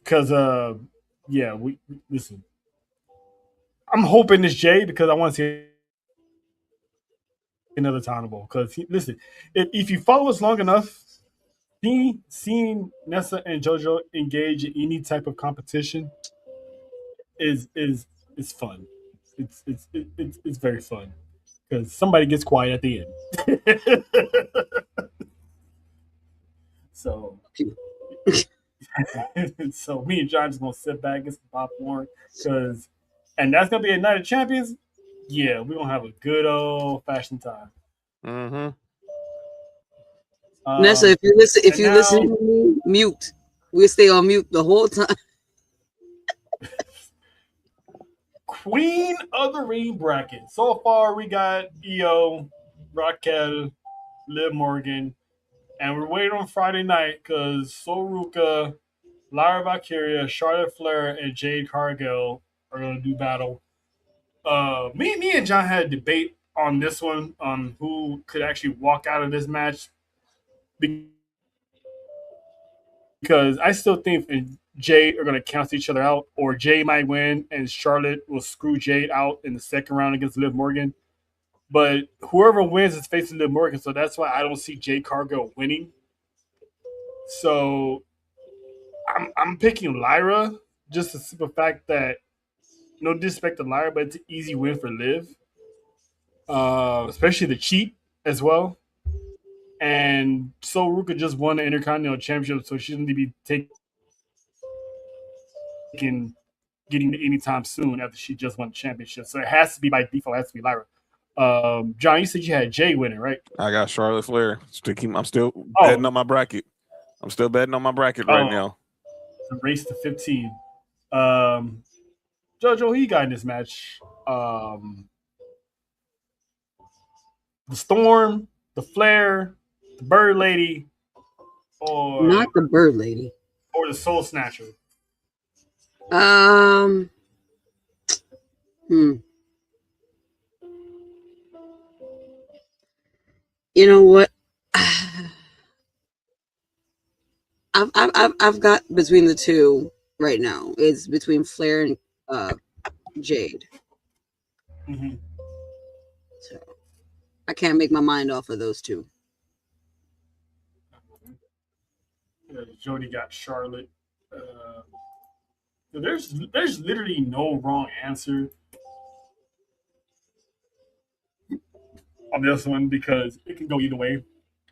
Because we listen. I'm hoping it's Jay because I want to see another Townable. Because listen, if you follow us long enough, seeing Nessa and JoJo engage in any type of competition is fun. It's very fun because somebody gets quiet at the end. So me and John just gonna sit back, get some popcorn, and that's gonna be a night of champions. Yeah, we're gonna have a good old fashioned time. Mm-hmm. Nessa, if you listen to me, mute. We'll stay on mute the whole time. Queen of the Ring bracket. So far, we got Io, Raquel, Liv Morgan, and we're waiting on Friday night because Soruka, Lyra Valkyria, Charlotte Flair, and Jade Cargill are going to do battle. Me and John had a debate on this one on who could actually walk out of this match because I still think Jade are going to cancel each other out, or Jade might win and Charlotte will screw Jade out in the second round against Liv Morgan. But whoever wins is facing Liv Morgan, so that's why I don't see Jade Cargill winning. So I'm picking Lyra just the simple fact that no disrespect to Lyra, but it's an easy win for Liv, especially the cheat as well. And so Ruka just won the Intercontinental Championship, so she doesn't need to be getting to anytime soon after she just won the championship. So it has to be by default. It has to be Lyra. John, you said you had Jay winning, right? I got Charlotte Flair. I'm still betting on my bracket. I'm still betting on my bracket right now. The race to 15. JoJo, who you got in this match? The Storm, the Flair, the Bird Lady, or not the Bird Lady, or the Soul Snatcher. You know what? I've got between the two right now. It's between Flair and Jade. Mm-hmm. So I can't make my mind off of those two. Jody got Charlotte. There's literally no wrong answer on this one because it can go either way.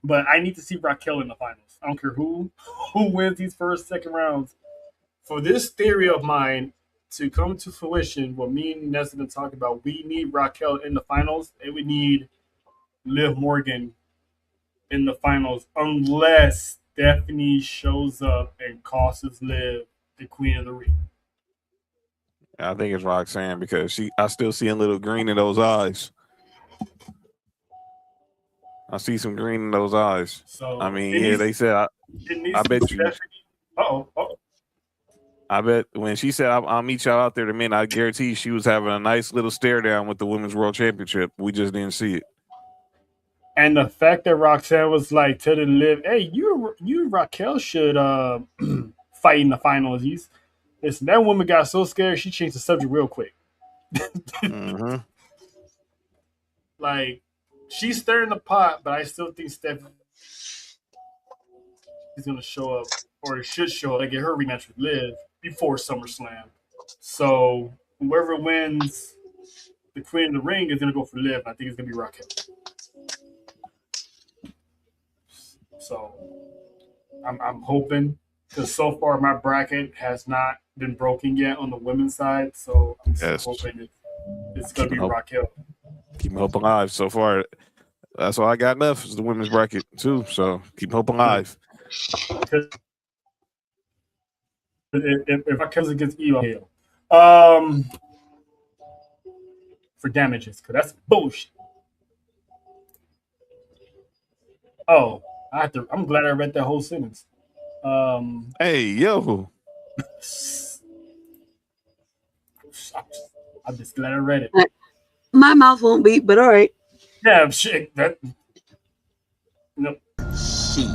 But I need to see Raquel in the finals. I don't care who wins these first, second rounds. For this theory of mine to come to fruition, what me and Ness have been talking about, we need Raquel in the finals, and we need Liv Morgan in the finals, unless Stephanie shows up and costs Liv the Queen of the Ring. I think it's Roxanne because I still see a little green in those eyes. I see some green in those eyes. So I mean, they said I bet you. I bet when she said I'll meet y'all out there to men, I guarantee she was having a nice little stare down with the Women's World Championship. We just didn't see it. And the fact that Roxanne was like telling Liv, "Hey, you Raquel should fight in the finals." Listen, that woman got so scared she changed the subject real quick. Mm-hmm. Like she's stirring the pot, but I still think Stephanie is going to show up, or should show up, and get her rematch with Liv before SummerSlam. So whoever wins the Queen of the Ring is going to go for Liv. I think it's going to be Raquel. So I'm hoping, because so far my bracket has not been broken yet on the women's side. So I'm still Yes. hoping it's going to be Keeping hope. Raquel. Keep hope alive. So far, that's all I got left is the women's bracket too. So keep hope alive. If Raquel's against Io, for damages, because that's bullshit. Oh, I'm glad I read that whole sentence. Hey, yo. I'm just glad I read it. My mouth won't beat, but all right. Yeah, shit. No. Shit.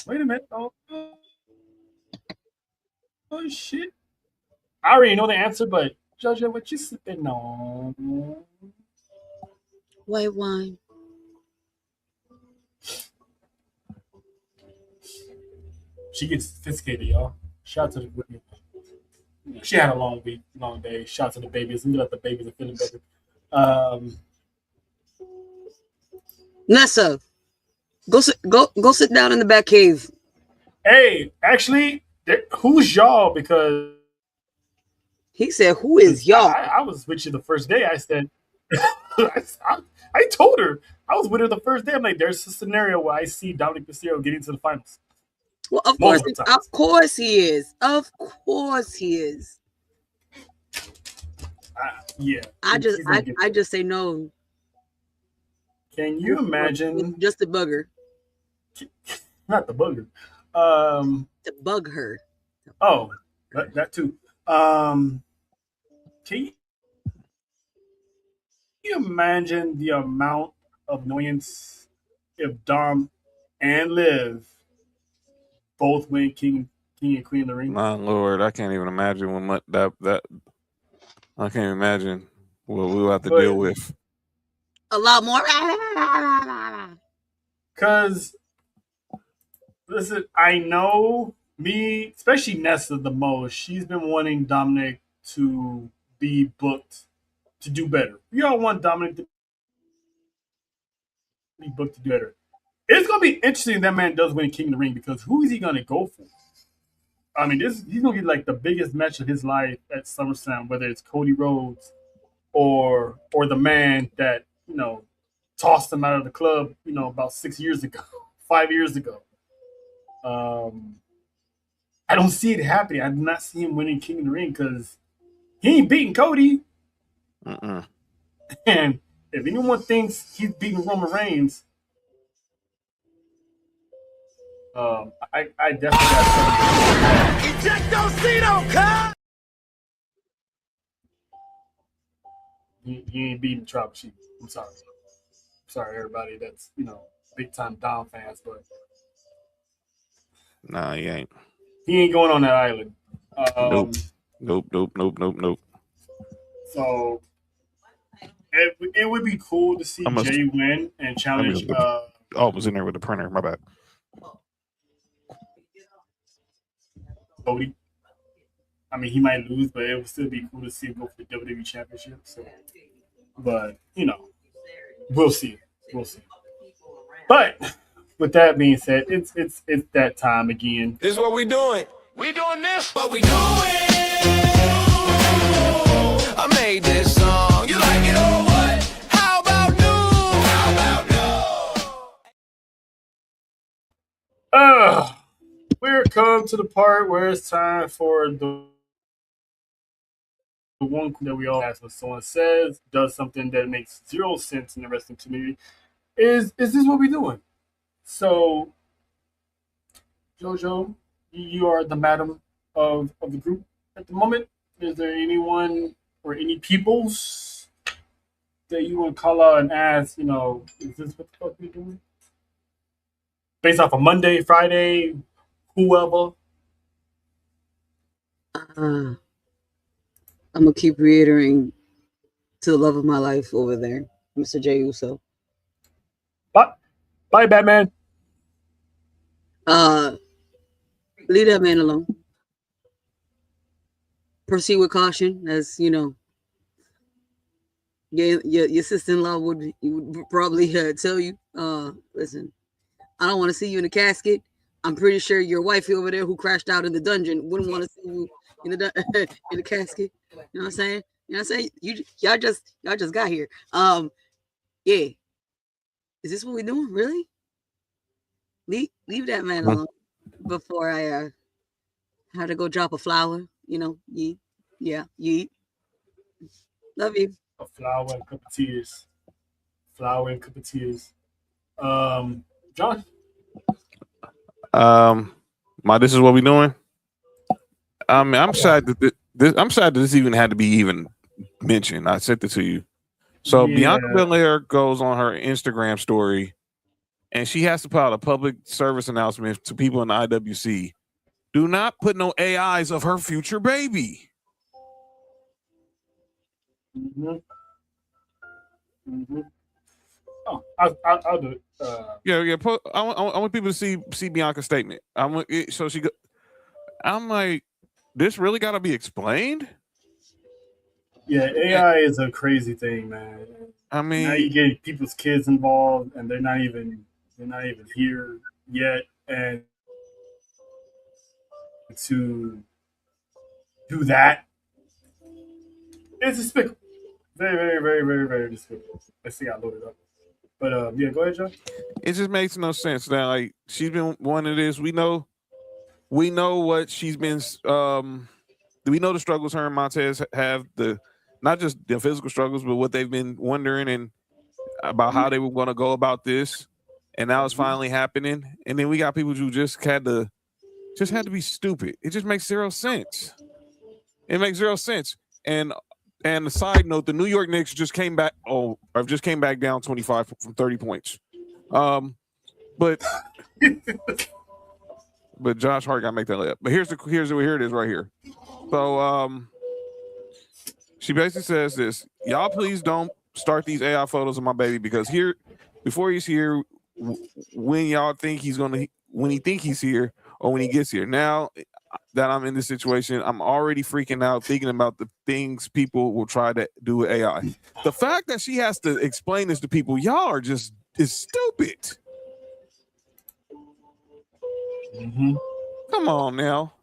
Wait a minute. Oh shit. I already know the answer, but Jojo, what you sipping on? White wine. She gets sophisticated, y'all. Shout out to the Whitney. She had a long week, long day. Shout out to the babies. I'm glad the babies are feeling better. Nessa, go sit down in the back cave. Hey, actually, who's y'all? Because he said, "Who is y'all?" I was with you the first day. I said, I told her I was with her the first day. I'm like, there's a scenario where I see Dominic Mysterio getting to the finals. Well, of course he is. Of course he is. Yeah. I just say no. Can you imagine? Just the bugger. Not the bugger. To bug her. Oh, that too. Can you imagine the amount of annoyance if Dom and Liv both win King and Queen of the Ring? My Lord, I can't even imagine that I can't imagine what we'll have to deal with. A lot more. Because, listen, I know me, especially Nessa, the most. She's been wanting Dominic to be booked to do better. We all want Dominic to be booked to do better. It's gonna be interesting if that man does win King of the Ring, because who is he gonna go for? I mean, he's gonna get like the biggest match of his life at SummerSlam, whether it's Cody Rhodes or the man that tossed him out of the club, about 6 years ago, 5 years ago. I don't see it happening. I do not see him winning King of the Ring because he ain't beating Cody. And if anyone thinks he's beating Roman Reigns, I definitely got something. Ejectocito, cut! He ain't beating Tribal Chief. I'm sorry. Sorry, everybody. That's big time Dom fans, but nah, he ain't. He ain't going on that island. Nope. So it would be cool to see Jay win and challenge. I was in there with the printer. My bad. Cody. I mean, he might lose, but it would still be cool to see him go for the WWE Championship. So, but we'll see. We'll see. But with that being said, it's that time again. This is what we doing. We doing this. What we doing? I made this song. You like it or what? How about new? How about new? We're come to the part where it's time for the one that we all ask when someone says, does something that makes zero sense in the wrestling community. Is this what we're doing? So, Jojo, you are the madam of the group at the moment. Is there anyone or any peoples that you want to call out and ask, is this what the fuck we're doing? Based off of Monday, Friday, whoever. I'm going to keep reiterating to the love of my life over there, Mr. Jey Uso. Bye, Batman. Leave that man alone. Proceed with caution, as you know. Your sister-in-law would probably tell you, listen, I don't want to see you in a casket. I'm pretty sure your wife over there who crashed out in the dungeon wouldn't want to see you in the in the casket. You know what I'm saying? You know what I'm saying? Y'all just got here. Yeah. Is this what we're doing? Really? Leave that man alone before I had to go drop a flower. You know, yeet. Yeah, yeet. Love you. A flower and a cup of tears. Flower and a cup of tears. John? This is what we doing. I mean, I'm sad that this even had to be even mentioned. I sent it to you. So Bianca Belair goes on her Instagram story, and she has to put out a public service announcement to people in the IWC. Do not put no AIs of her future baby. Mm-hmm. Mm-hmm. Oh, I'll do it. Yeah. I want people to see Bianca's statement. I'm like, this really got to be explained. Yeah, AI is a crazy thing, man. I mean, now you get people's kids involved, and they're not even here yet, and to do that, it's despicable. Very, very, very, very, very despicable. Let's see, I loaded up. But yeah, go ahead, Joe. It just makes no sense that like she's been wanting this. We know what she's been. We know the struggles her and Montez have. Not just the physical struggles, but what they've been wondering and about how they were going to go about this. And now it's finally happening. And then we got people who just had to be stupid. It just makes zero sense. It makes zero sense. And a side note, the New York Knicks just came back down 25 from 30 points. But Josh Hart got to make that layup. But here it is right here. So she basically says this: y'all please don't start these AI photos of my baby because before he's here, when y'all think when he think he's here or when he gets here. Now that I'm in this situation, I'm already freaking out thinking about the things people will try to do with AI. The fact that she has to explain this to people, y'all are is stupid. Mm-hmm. Come on now.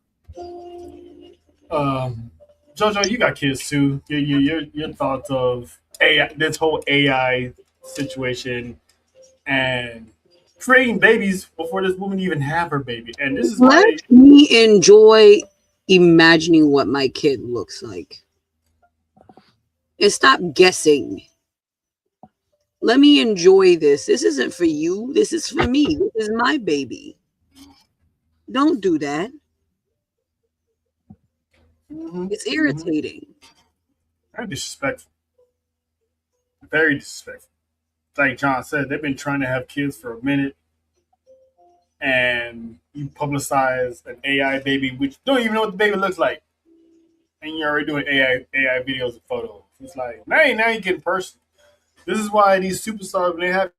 Jojo, you got kids too. Your thoughts of AI, this whole AI situation, and creating babies before this woman even have her baby. And this is Let me enjoy imagining what my kid looks like. And stop guessing. Let me enjoy this. This isn't for you. This is for me. This is my baby. Don't do that. Mm-hmm. It's irritating. Very disrespectful. Very disrespectful. Like John said, they've been trying to have kids for a minute, and you publicize an AI baby, which don't even know what the baby looks like, and you're already doing AI videos and photos. It's like now you getting personal. This is why these superstars, when they have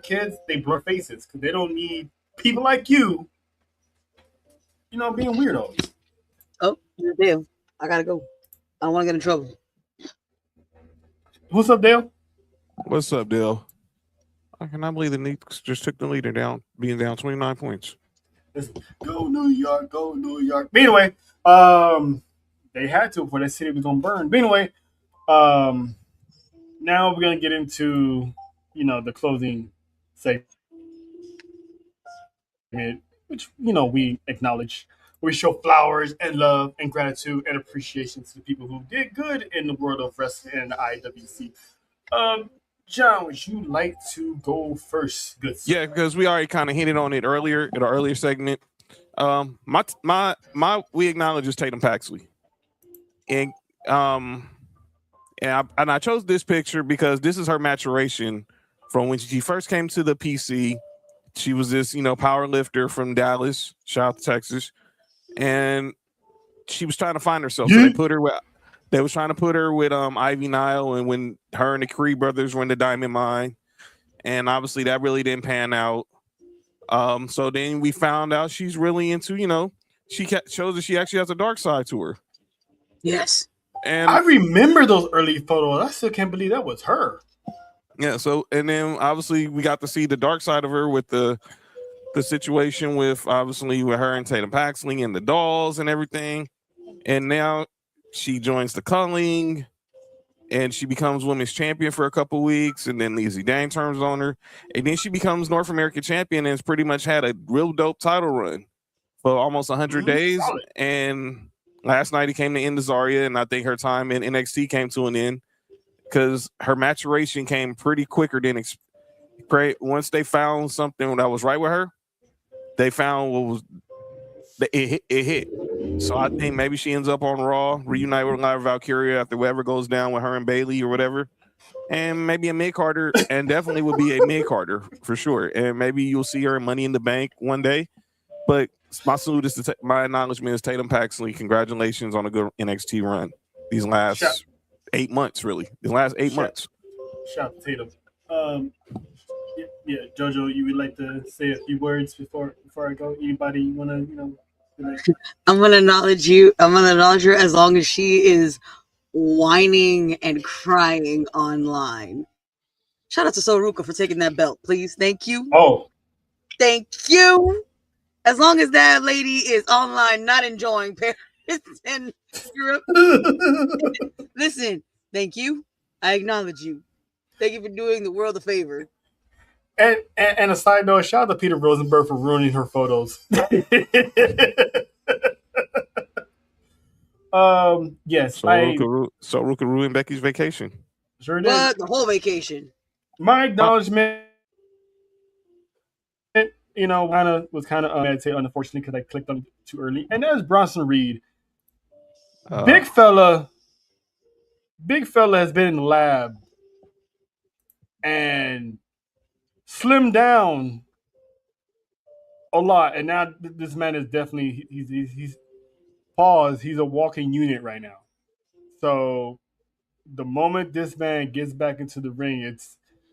kids, they blur faces because they don't need people like you, being weirdos. Oh, Dale, I gotta go. I don't want to get in trouble. What's up, Dale? What's up, Dale? I cannot believe the Knicks just took the leader down, being down 29 points. Listen, go New York, go New York. But anyway, they had to before that city was gonna burn. But anyway, now we're gonna get into the closing segment, which we acknowledge. We show flowers and love and gratitude and appreciation to the people who did good in the world of wrestling and the IWC. John, would you like to go first? Good. Yeah, because we already kind of hinted on it earlier in our earlier segment. We acknowledge is Tatum Paxley, and I chose this picture because this is her maturation from when she first came to the PC. She was this power lifter from Dallas, shout out to Texas, and she was trying to find herself. Yeah. So they was trying to put her with Ivy Nile, and when her and the Creed brothers were in the Diamond Mine, and obviously that really didn't pan out. So then we found out she's really into, she shows that she actually has a dark side to her. Yes. And I remember those early photos. I still can't believe that was her. yeah, so and then obviously we got to see the dark side of her with the situation with obviously with her and Tatum Paxley and the dolls and everything. And now she joins the culling and she becomes women's champion for a couple weeks, and then Lizzie Dang turns on her, and then she becomes North American champion and has pretty much had a real dope title run for almost 100 days. Solid. And last night he came to end the Zarya, and I think her time in NXT came to an end because her maturation came pretty quicker than once they found something that was right with her. They found what was it hit. So I think maybe she ends up on Raw, reunite with Lyra Valkyria after whatever goes down with her and Bailey or whatever, and maybe a mid Carter, and definitely would be a mid Carter for sure. And maybe you'll see her in Money in the Bank one day. But my salute is my acknowledgement is Tatum Paxley. Congratulations on a good NXT run these last 8 months, really. The last 8 months. Shout out to Tatum. Yeah, Jojo, you would like to say a few words before I go? Anybody you want to, I'm gonna acknowledge you. I'm gonna acknowledge her as long as she is whining and crying online. Shout out to Soruka for taking that belt, please. Thank you. Oh, thank you. As long as that lady is online, not enjoying Paris and Europe. Listen, thank you. I acknowledge you. Thank you for doing the world a favor. And a side note, shout out to Peter Rosenberg for ruining her photos. Yes, so Ruka ruined Becky's vacation. Sure did. But the whole vacation. My acknowledgement, was kind of unfortunately because I clicked on it too early. And there's Bronson Reed. Big fella has been in the lab and slimmed down a lot, and now this man is definitely he's a walking unit right now. So the moment this man gets back into the ring,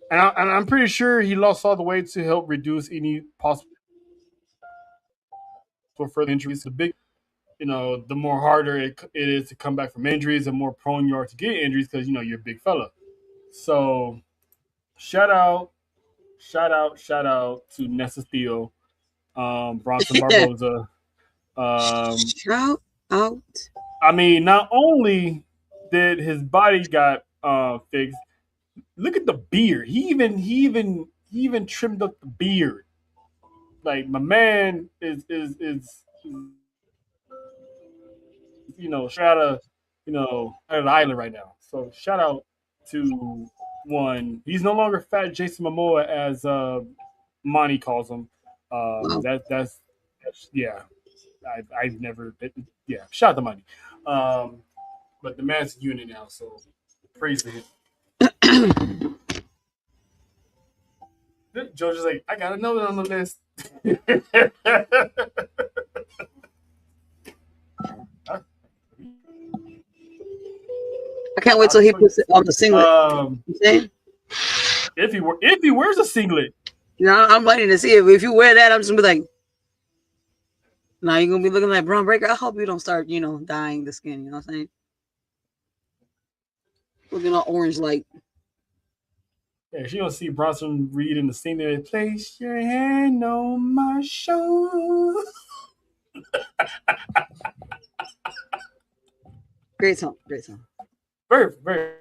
and I'm pretty sure he lost all the weight to help reduce any possible further injuries. The big, the more harder it is to come back from injuries, the more prone you are to get injuries because you're a big fella. So shout out to Nessa Steele, Bronson Barboza. Shout out. I mean, not only did his body got fixed, look at the beard. He even trimmed up the beard. Like my man is straight out of the island right now. So shout out to one. He's no longer fat Jason Momoa as Monty calls him. That's yeah. I've never been, shout out to Monty. But the man's a unit now, so praise to him. George is like, I got another on the list. I can't wait till he puts it on the singlet. If he wears a singlet. I'm waiting to see it. If you wear that, I'm just gonna be like, now you're gonna be looking like Braun Breaker. I hope you don't start, dyeing the skin. You know what I'm saying? Looking all orange like. Yeah, she gonna see Bronson Reed in the singlet. Place your hand on my shoulder. Great song. Very, very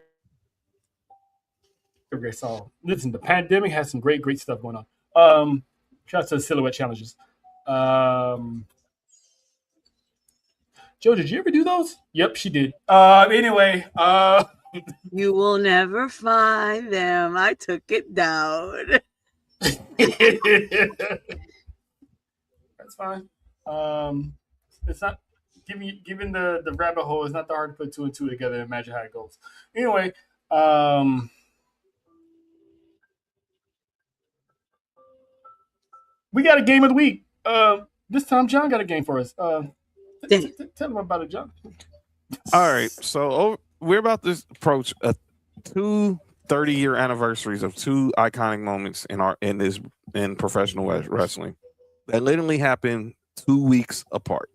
great song. Listen, the pandemic has some great stuff going on. Shout out to the silhouette challenges. Joe, did you ever do those? Yep, she did. Anyway, you will never find them. I took it down. That's fine. It's not given the rabbit hole. It's not that hard to put two and two together and imagine how it goes. Anyway, we got a game of the week. This time, John got a game for us. Tell him about it, John. All right, so we're about to approach two 30-year anniversaries of two iconic moments in professional wrestling that literally happened 2 weeks apart.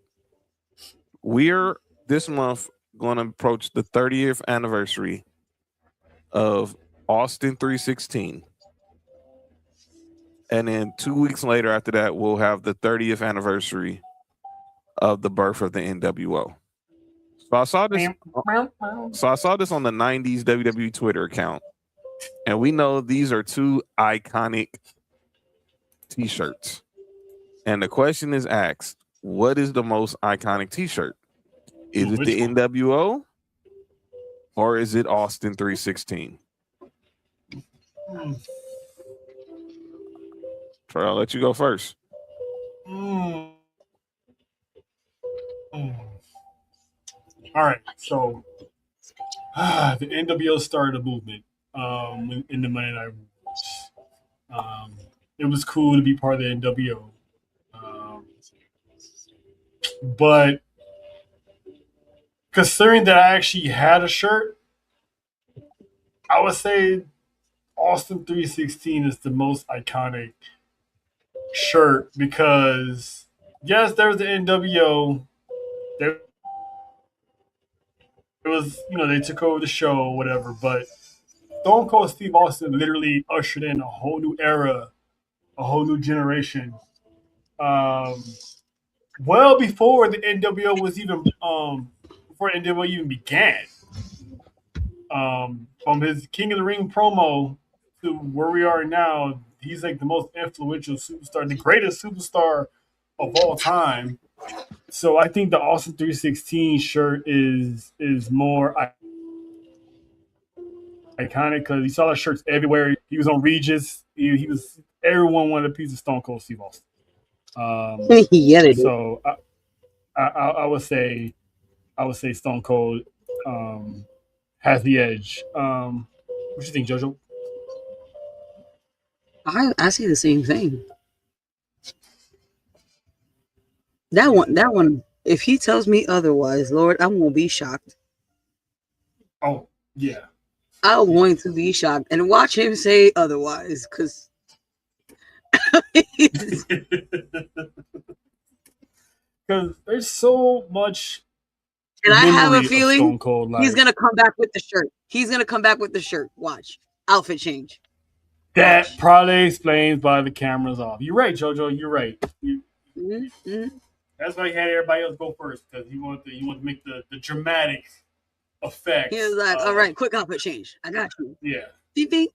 We're this month going to approach the 30th anniversary of Austin 316. And then 2 weeks later after that, we'll have the 30th anniversary of the birth of the NWO. So I saw this on the 90s WWE Twitter account. And we know these are two iconic t-shirts. And the question is asked, what is the most iconic t-shirt? Is it the NWO or is it Austin 316? Troy, I'll let you go first. All right, so the NWO started a movement in the Monday Night Wars. It was cool to be part of the NWO, but considering that I actually had a shirt, I would say Austin 316 is the most iconic shirt because yes, there's the NWO. There it was, they took over the show or whatever, but Stone Cold Steve Austin literally ushered in a whole new era, a whole new generation. Well before the NWO was even before NWO even began. From his King of the Ring promo to where we are now, he's like the most influential superstar, the greatest superstar of all time. So I think the Austin 316 shirt is more iconic because you saw the shirts everywhere. He was on Regis. He was everyone wanted a piece of Stone Cold Steve Austin. Yeah, they did. So I would say Stone Cold has the edge. What do you think, JoJo? I see the same thing. That one. If he tells me otherwise, Lord, I'm gonna be shocked. Oh yeah, I'm going to be shocked and watch him say otherwise, because there's so much. And I have a feeling Stone Cold, he's gonna come back with the shirt. He's gonna come back with the shirt. Watch, outfit change. That probably explains why the camera's off. You're right, JoJo. You're right. That's why he had everybody else go first because he wanted to make the dramatic effect. He was like, "All right, quick outfit change. I got you." Yeah. Beep beep.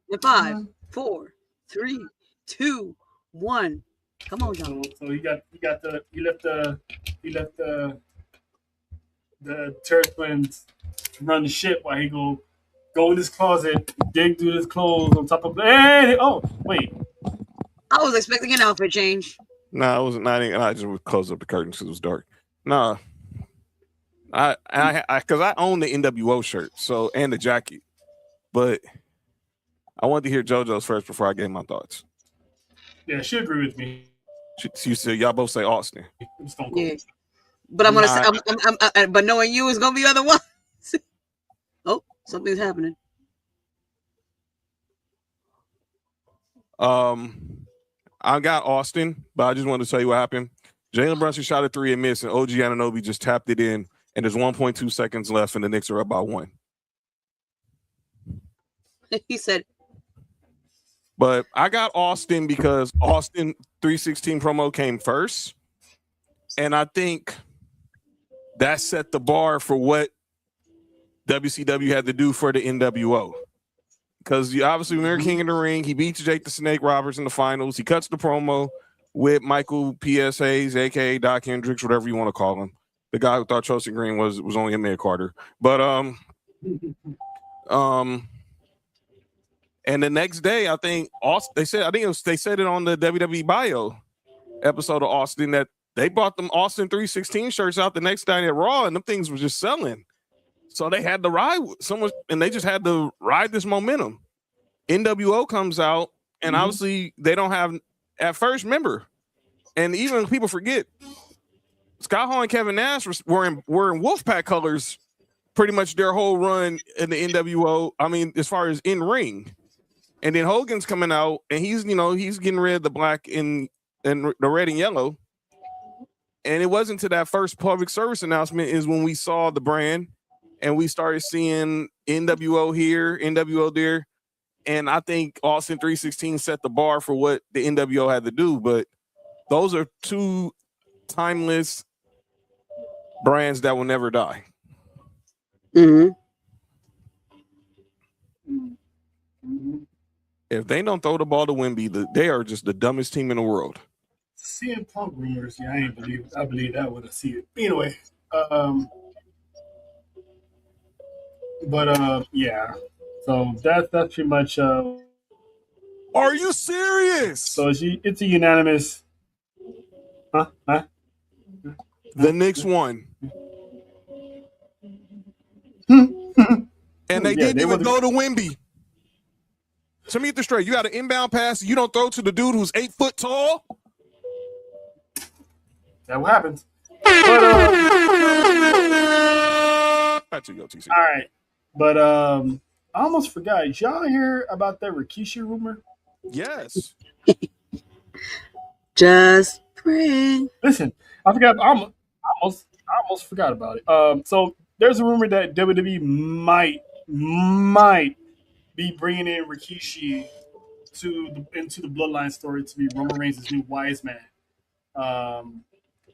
In 5, 4, 3, 2, 1. Come on, John. So he left the Turret Twins run the ship while he go in his closet, dig through his clothes on top of wait. I was expecting an outfit change. No, it wasn't. I just would close up the curtains because it was dark. No, because I own the NWO shirt, so and the jacket, but I wanted to hear JoJo's first before I gave my thoughts. Yeah, she agreed with me. You said y'all both say Austin. Yeah, but I'm gonna say, I'm but knowing you is gonna be otherwise. Oh, something's happening. I got Austin, but I just wanted to tell you what happened. Jalen Brunson shot a 3 and missed, and OG Anunoby just tapped it in, and there's 1.2 seconds left, and the Knicks are up by 1. He said. But I got Austin because Austin 316 promo came first, and I think that set the bar for what WCW had to do for the NWO. Because obviously, when King of the Ring, he beats Jake the Snake Roberts in the finals. He cuts the promo with Michael P.S. Hayes, a.k.a. Doc Hendricks, whatever you want to call him. The guy who thought Chelsea Green was only a mid-carder. But, and the next day, I think they said it on the WWE bio episode of Austin that they bought them Austin 316 shirts out the next night at Raw, and them things were just selling. So they had to ride with someone, and they just had to ride this momentum. NWO comes out, and obviously they don't have at first. Remember, and even people forget, Scott Hall and Kevin Nash were in Wolfpack colors pretty much their whole run in the NWO. I mean, as far as in ring, and then Hogan's coming out, and he's getting rid of the black and the red and yellow. And it wasn't to that first public service announcement is when we saw the brand and we started seeing NWO here, NWO there. And I think Austin 316 set the bar for what the NWO had to do. But those are two timeless brands that will never die. Mm-hmm. Mm-hmm. If they don't throw the ball to Wemby, they are just the dumbest team in the world. CM Punk rumors, yeah, I believe that when I see it. Anyway, yeah. So that's pretty much. Are you serious? So it's a unanimous. Huh? The Knicks won. And they didn't even go to Wemby. So let me get this straight. You got an inbound pass, you don't throw to the dude who's 8 foot tall? That what happens. That's a go, TC. All right. But I almost forgot. Did y'all hear about that Rikishi rumor? Yes. Just pray. Listen, I forgot. I almost forgot about it. So there's a rumor that WWE might be bringing in Rikishi into the Bloodline story to be Roman Reigns' new wise man.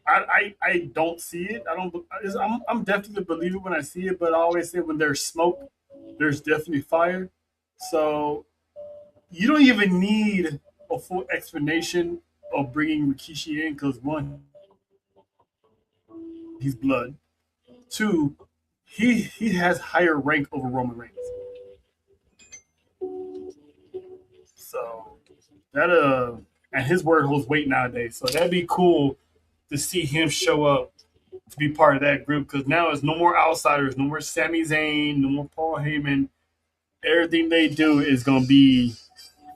I don't see it. I'm definitely believe it when I see it, but I always say when there's smoke, there's definitely fire. So you don't even need a full explanation of bringing Rikishi in because one, he's blood. Two, he has higher rank over Roman Reigns. So that and his word holds weight nowadays. So that'd be cool to see him show up to be part of that group because now there's no more outsiders, no more Sami Zayn, no more Paul Heyman. Everything they do is gonna be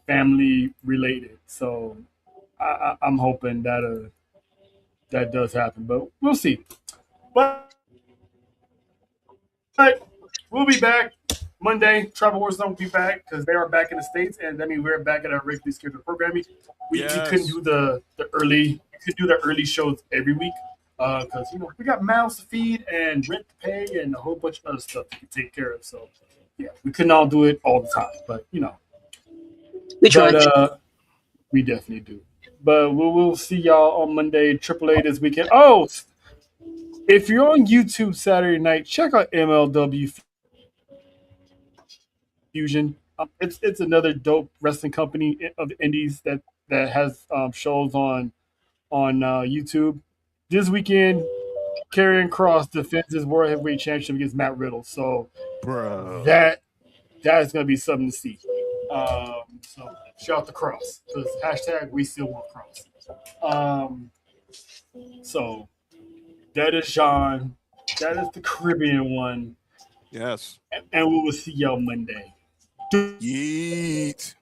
family related. So I'm hoping that that does happen, but we'll see. But we'll be back Monday. Travel Wars will be back because they are back in the States, and that means we're back at our regularly scheduled programming. We couldn't do the early shows every week because we got mouths to feed and rent to pay and a whole bunch of other stuff to take care of. So yeah, we couldn't all do it all the time, but we try. We definitely do. But we'll see y'all on Monday, AAA this weekend. Oh, if you're on YouTube Saturday night, check out MLW Fusion. It's another dope wrestling company of the indies that has shows on YouTube. This weekend, Karrion Kross defends his World Heavyweight Championship against Matt Riddle. So, Bro, that is going to be something to see. So shout out to Cross because hashtag we still want Cross. So that is John. That is the Caribbean one. yes. And we will see y'all Monday. Yeet.